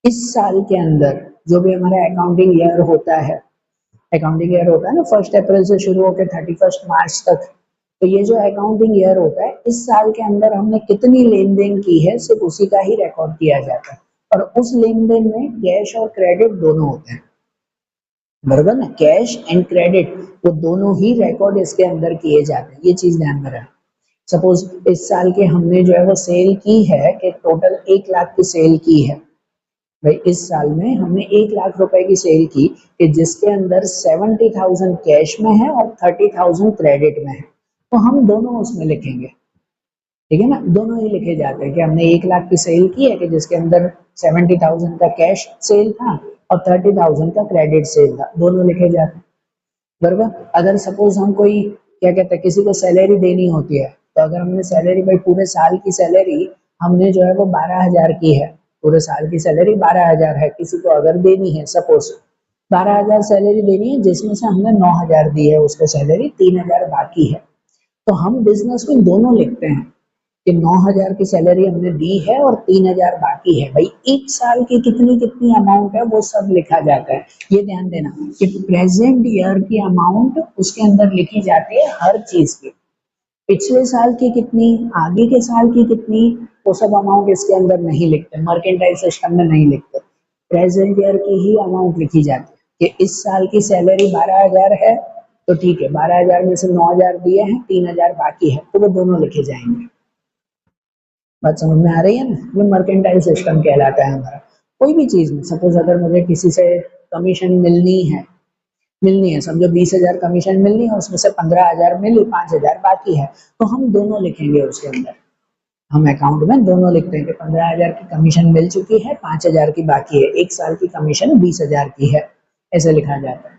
इस साल के अंदर जो भी हमारा अकाउंटिंग ईयर होता है, अकाउंटिंग ईयर होता है ना 1 अप्रैल से शुरू होकर 31 मार्च तक, तो ये जो अकाउंटिंग ईयर होता है, इस साल के अंदर हमने कितनी लेन देन की है सिर्फ उसी का ही रिकॉर्ड किया जाता है, और उस लेन देन में कैश और क्रेडिट दोनों होते हैं, बरोबर ना, कैश एंड क्रेडिट वो दोनों ही रिकॉर्ड इसके अंदर किए जाते हैं, ये चीज ध्यान में रखें। सपोज इस साल के हमने जो है वो सेल की है कि टोटल 1 लाख की सेल की है, भाई इस साल में हमने 1 लाख रुपए की सेल की कि जिसके अंदर 70,000 कैश में है और 30,000 क्रेडिट में है, तो हम दोनों उसमें लिखेंगे, ठीक है ना, दोनों ही लिखे जाते हैं कि हमने 1 लाख की सेल की है कि जिसके अंदर 70,000 का कैश सेल था और 30,000 का क्रेडिट सेल था, दोनों लिखे जाते हैं, बरोबर। अगर सपोज हम कोई क्या कहते हैं किसी को सैलरी देनी होती है, तो अगर हमने सैलरी भाई पूरे साल की सैलरी हमने जो है वो 12,000 की है, पूरे साल की सैलरी 12,000 है, किसी को अगर देनी है सपोज 12,000 सैलरी देनी है, जिसमें से हमने 9,000 दी है उसको सैलरी, 3,000 बाकी है, तो हम बिजनेस में दोनों लिखते हैं कि 9,000 की सैलरी हमने दी है और 3,000 बाकी है, भाई एक साल की कितनी कितनी अमाउंट है वो सब लिखा जाता है। ये ध्यान देना कि प्रेजेंट ईयर की अमाउंट उसके अंदर लिखी जाती है हर चीज की, पिछले साल की कितनी, आगे के साल की कितनी, वो सब अमाउंट इसके अंदर नहीं लिखते, मर्केंटाइल सिस्टम में नहीं लिखते, प्रेजेंट ईयर की ही अमाउंट लिखी जाती है कि इस साल की सैलरी 12,000 है, तो ठीक है 12,000 में से 9,000 दिए हैं, 3,000 बाकी है, तो वो दोनों लिखे जाएंगे। बात समझ में आ रही है ना, ये मर्केंटाइल सिस्टम कहलाता है हमारा। कोई भी चीज में सपोज अगर मुझे किसी से कमीशन मिलनी है समझो 20,000 कमीशन मिलनी है, उसमें से 15,000 मिली, 5,000 बाकी है, तो हम दोनों लिखेंगे उसके अंदर, हम अकाउंट में दोनों लिखते हैं कि 15,000 की कमीशन मिल चुकी है, 5,000 की बाकी है, एक साल की कमीशन 20,000 की है, ऐसे लिखा जाता है।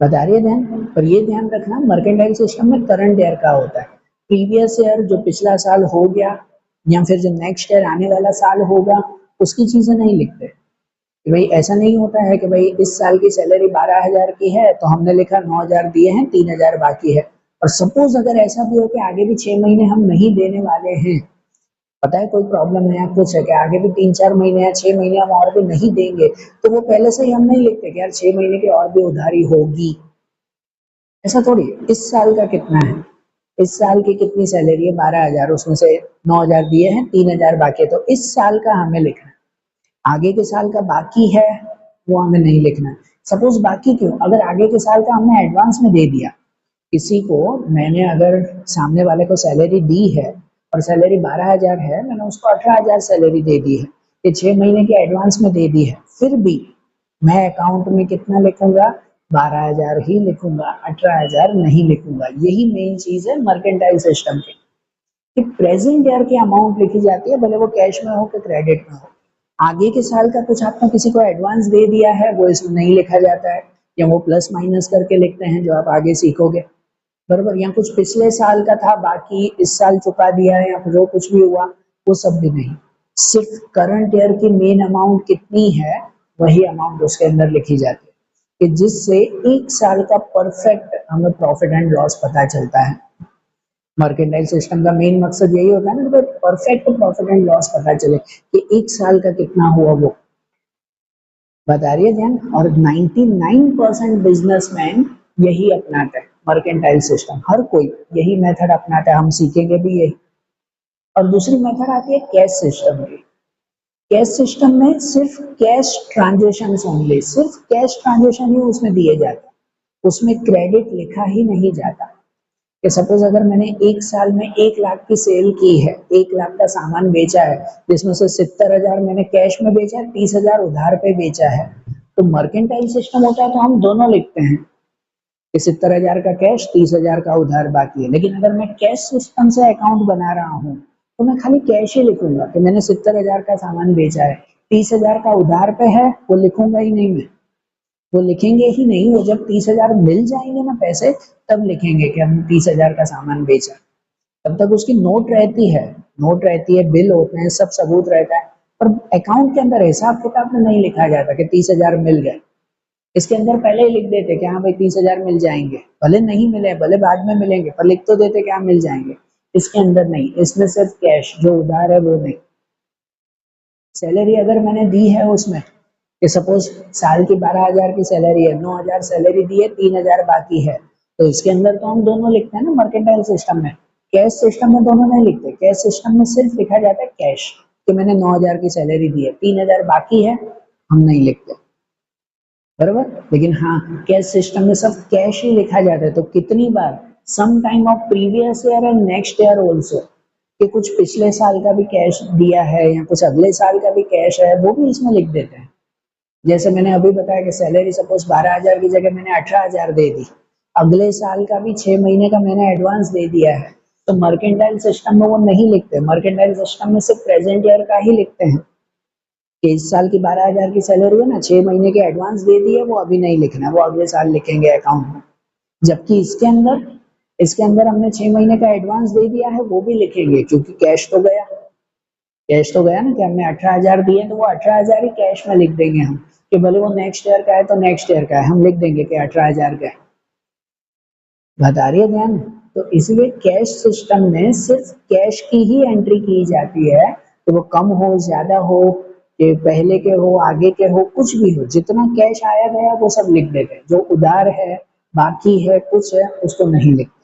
बता रही है ध्यान, पर ये ध्यान रखना मर्केंटाइल सिस्टम में करंट ईयर का होता है, प्रीवियस ईयर जो पिछला साल हो गया या फिर जो नेक्स्ट ईयर आने वाला साल होगा उसकी चीजें नहीं लिखते, कि भाई ऐसा नहीं होता है कि भाई इस साल की सैलरी 12,000 की है तो हमने लिखा 9,000 दिए हैं, 3,000 बाकी है, और सपोज अगर ऐसा भी हो कि आगे भी 6 महीने हम नहीं देने वाले हैं, पता है कोई प्रॉब्लम है या कुछ है कि आगे भी 3-4 महीने या 6 महीने हम और भी नहीं देंगे, तो वो पहले से ही हम नहीं लिखते कि यार 6 महीने की और भी उधारी होगी, ऐसा थोड़ी। इस साल का कितना है, इस साल की कितनी सैलरी है 12,000, उसमें से 9,000 दिए हैं, 3,000 बाकी है, तो इस साल का हमें लिखना है, आगे के साल का बाकी है वो हमें नहीं लिखना है। सपोज बाकी क्यों, अगर आगे के साल का हमने एडवांस में दे दिया, किसी को मैंने अगर सामने वाले को सैलरी दी है और सैलरी 12,000 है, मैंने उसको 18,000 सैलरी दे दी है, ये 6 महीने की एडवांस में दे दी है, फिर भी मैं अकाउंट में कितना लिखूंगा, 12,000 ही लिखूंगा, 18,000 नहीं लिखूंगा। यही मेन चीज है मर्केंटाइल सिस्टम की, कि प्रेजेंट ईयर की अमाउंट लिखी जाती है, भले वो कैश में हो कि क्रेडिट में हो। आगे के साल का कुछ आपने किसी को एडवांस दे दिया है वो इसमें नहीं लिखा जाता है, या वो प्लस माइनस करके लिखते हैं जो आप आगे सीखोगे, बरोबर। या कुछ पिछले साल का था बाकी इस साल चुका दिया है या जो कुछ भी हुआ वो सब भी नहीं, सिर्फ करंट ईयर की मेन अमाउंट कितनी है वही अमाउंट उसके अंदर लिखी जाती है, कि जिससे एक साल का परफेक्ट हमें प्रॉफिट एंड लॉस पता चलता है। मर्केंटाइल सिस्टम का मेन मकसद यही होता है ना कि परफेक्ट प्रॉफिट एंड लॉस पता चले कि एक साल का कितना हुआ, वो बता रही है ध्यान। और 99% बिजनेसमैन यही अपनाते हैं, मर्केंटाइल सिस्टम, हर कोई यही मेथड अपनाता है, हम सीखेंगे भी यही। और दूसरी मेथड आती है कैश सिस्टम की। कैश सिस्टम में सिर्फ कैश ट्रांजेक्शन ओनली, सिर्फ कैश ट्रांजेक्शन ही उसमें दिए जाते हैं, उसमें क्रेडिट लिखा ही नहीं जाता। कि सपोज अगर मैंने एक साल में 1 लाख की सेल की है, 1 लाख का सामान बेचा है, जिसमें से 70,000 मैंने कैश में बेचा है, 30,000 उधार पे बेचा है, तो मर्केंटाइल सिस्टम होता है तो हम दोनों लिखते हैं कि 70,000 का कैश, 30,000 का उधार बाकी है। लेकिन अगर मैं कैश सिस्टम से अकाउंट बना रहा हूँ तो मैं खाली कैश ही लिखूंगा कि मैंने 70,000 का सामान बेचा है, 30,000 का उधार पे है वो लिखूंगा ही नहीं मैं, वो लिखेंगे ही नहीं, वो जब 30,000 मिल जाएंगे ना पैसे तब लिखेंगे कि हमने 30,000 का सामान बेचा, तब तक उसकी नोट रहती है, नोट रहती है, बिल होते हैं, सब सबूत रहता है, पर अकाउंट के अंदर हिसाब किताब में नहीं लिखा जाता कि 30,000 मिल गए। इसके अंदर पहले ही लिख देते कि हाँ भाई 30,000 मिल जाएंगे, भले नहीं मिले, भले बाद में मिलेंगे, पर लिख तो देते कि हाँ मिल जाएंगे। इसके अंदर नहीं, इसमें सिर्फ कैश जो उधार है वो नहीं। सैलरी अगर मैंने दी है उसमें कि सपोज साल की 12,000 की सैलरी है, 9,000 सैलरी दी है, 3,000 बाकी है, तो इसके अंदर तो हम दोनों लिखते हैं ना मर्केंटाइल सिस्टम में। कैश सिस्टम में दोनों नहीं लिखते, कैश सिस्टम में सिर्फ लिखा जाता है कैश कि मैंने 9,000 की सैलरी दी है, 3,000 बाकी है, हम नहीं लिखते, बराबर। लेकिन हाँ, कैश सिस्टम में सब कैश ही लिखा जाता है। तो कितनी बार some time of previous year and next year also, कि कुछ पिछले साल का भी कैश दिया है या कुछ अगले साल का भी कैश है, वो भी इसमें लिख देते हैं। जैसे मैंने अभी बताया कि सैलरी सपोज 12,000 की जगह मैंने 18,000 दे दी, अगले साल का भी 6 महीने का मैंने एडवांस दे दिया है, तो मर्केंटाइल सिस्टम में वो नहीं लिखते। मर्केंटाइल सिस्टम में सिर्फ प्रेजेंट ईयर का ही लिखते हैं कि इस साल की 12,000 की सैलरी है ना, 6 महीने के एडवांस दे दिए, वो अभी नहीं लिखना है, वो अगले साल लिखेंगे अकाउंट में। जबकि इसके अंदर हमने 6 महीने का एडवांस दे दिया है, वो भी लिखेंगे क्योंकि कैश तो गया, कैश तो गया ना, कि हमने 18,000 दिए तो वो 18,000 ही कैश में लिख देंगे हम, कि भले वो नेक्स्ट ईयर का है तो नेक्स्ट ईयर का है, हम लिख देंगे कि 18,000 का है। बता रही है ध्यान। तो इसलिए कैश सिस्टम में सिर्फ कैश की ही एंट्री की जाती है, तो वो कम हो ज्यादा हो, कि पहले के हो आगे के हो, कुछ भी हो, जितना कैश आया गया वो सब लिख देते हैं। जो उधार है, बाकी है, कुछ है, उसको नहीं लिखते,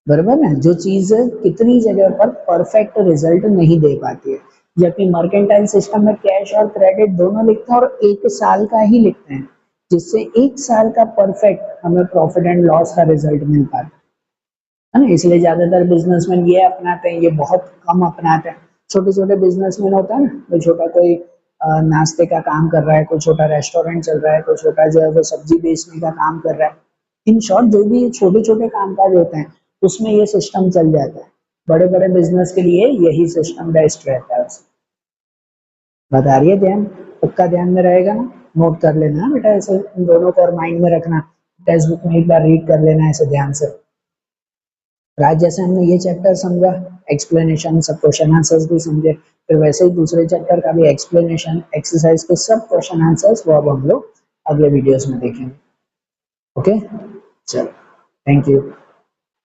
बराबर ना। जो चीज कितनी जगह पर परफेक्ट रिजल्ट नहीं दे पाती है, जबकि मर्केंटाइल सिस्टम में कैश और क्रेडिट दोनों लिखते हैं और एक साल का ही लिखते हैं, जिससे एक साल का परफेक्ट हमें प्रॉफिट एंड लॉस का रिजल्ट मिल पाता है ना। इसलिए ज्यादातर बिजनेसमैन ये अपनाते हैं, ये बहुत कम अपनाते हैं। छोटे छोटे बिजनेसमैन होता है ना, कोई छोटा कोई नाश्ते का काम कर रहा है, कोई छोटा रेस्टोरेंट चल रहा है, कोई छोटा जो है वो सब्जी बेचने का काम कर रहा है। इन शॉर्ट जो भी छोटे छोटे कामकाज होते हैं उसमें ये सिस्टम चल जाता है। बड़े बड़े बिजनेस के लिए यही सिस्टम बेस्ट रहता है। बता रही है ध्यान, पक्का ध्यान में रहेगा ना, नोट कर लेना बेटा, ऐसे इन दोनों को और माइंड में रखना, टेक्स्ट बुक में एक बार रीड कर लेना ऐसे ध्यान से। आज जैसे हमने ये चैप्टर समझा, एक्सप्लेनेशन, सब क्वेश्चन आंसर्स भी समझे, फिर वैसे ही दूसरे चैप्टर का भी एक्सप्लेनेशन, एक्सरसाइज के सब क्वेश्चन आंसर्स वो अब हम लोग अगले वीडियोस में देखेंगे। ओके, चलो, थैंक यू।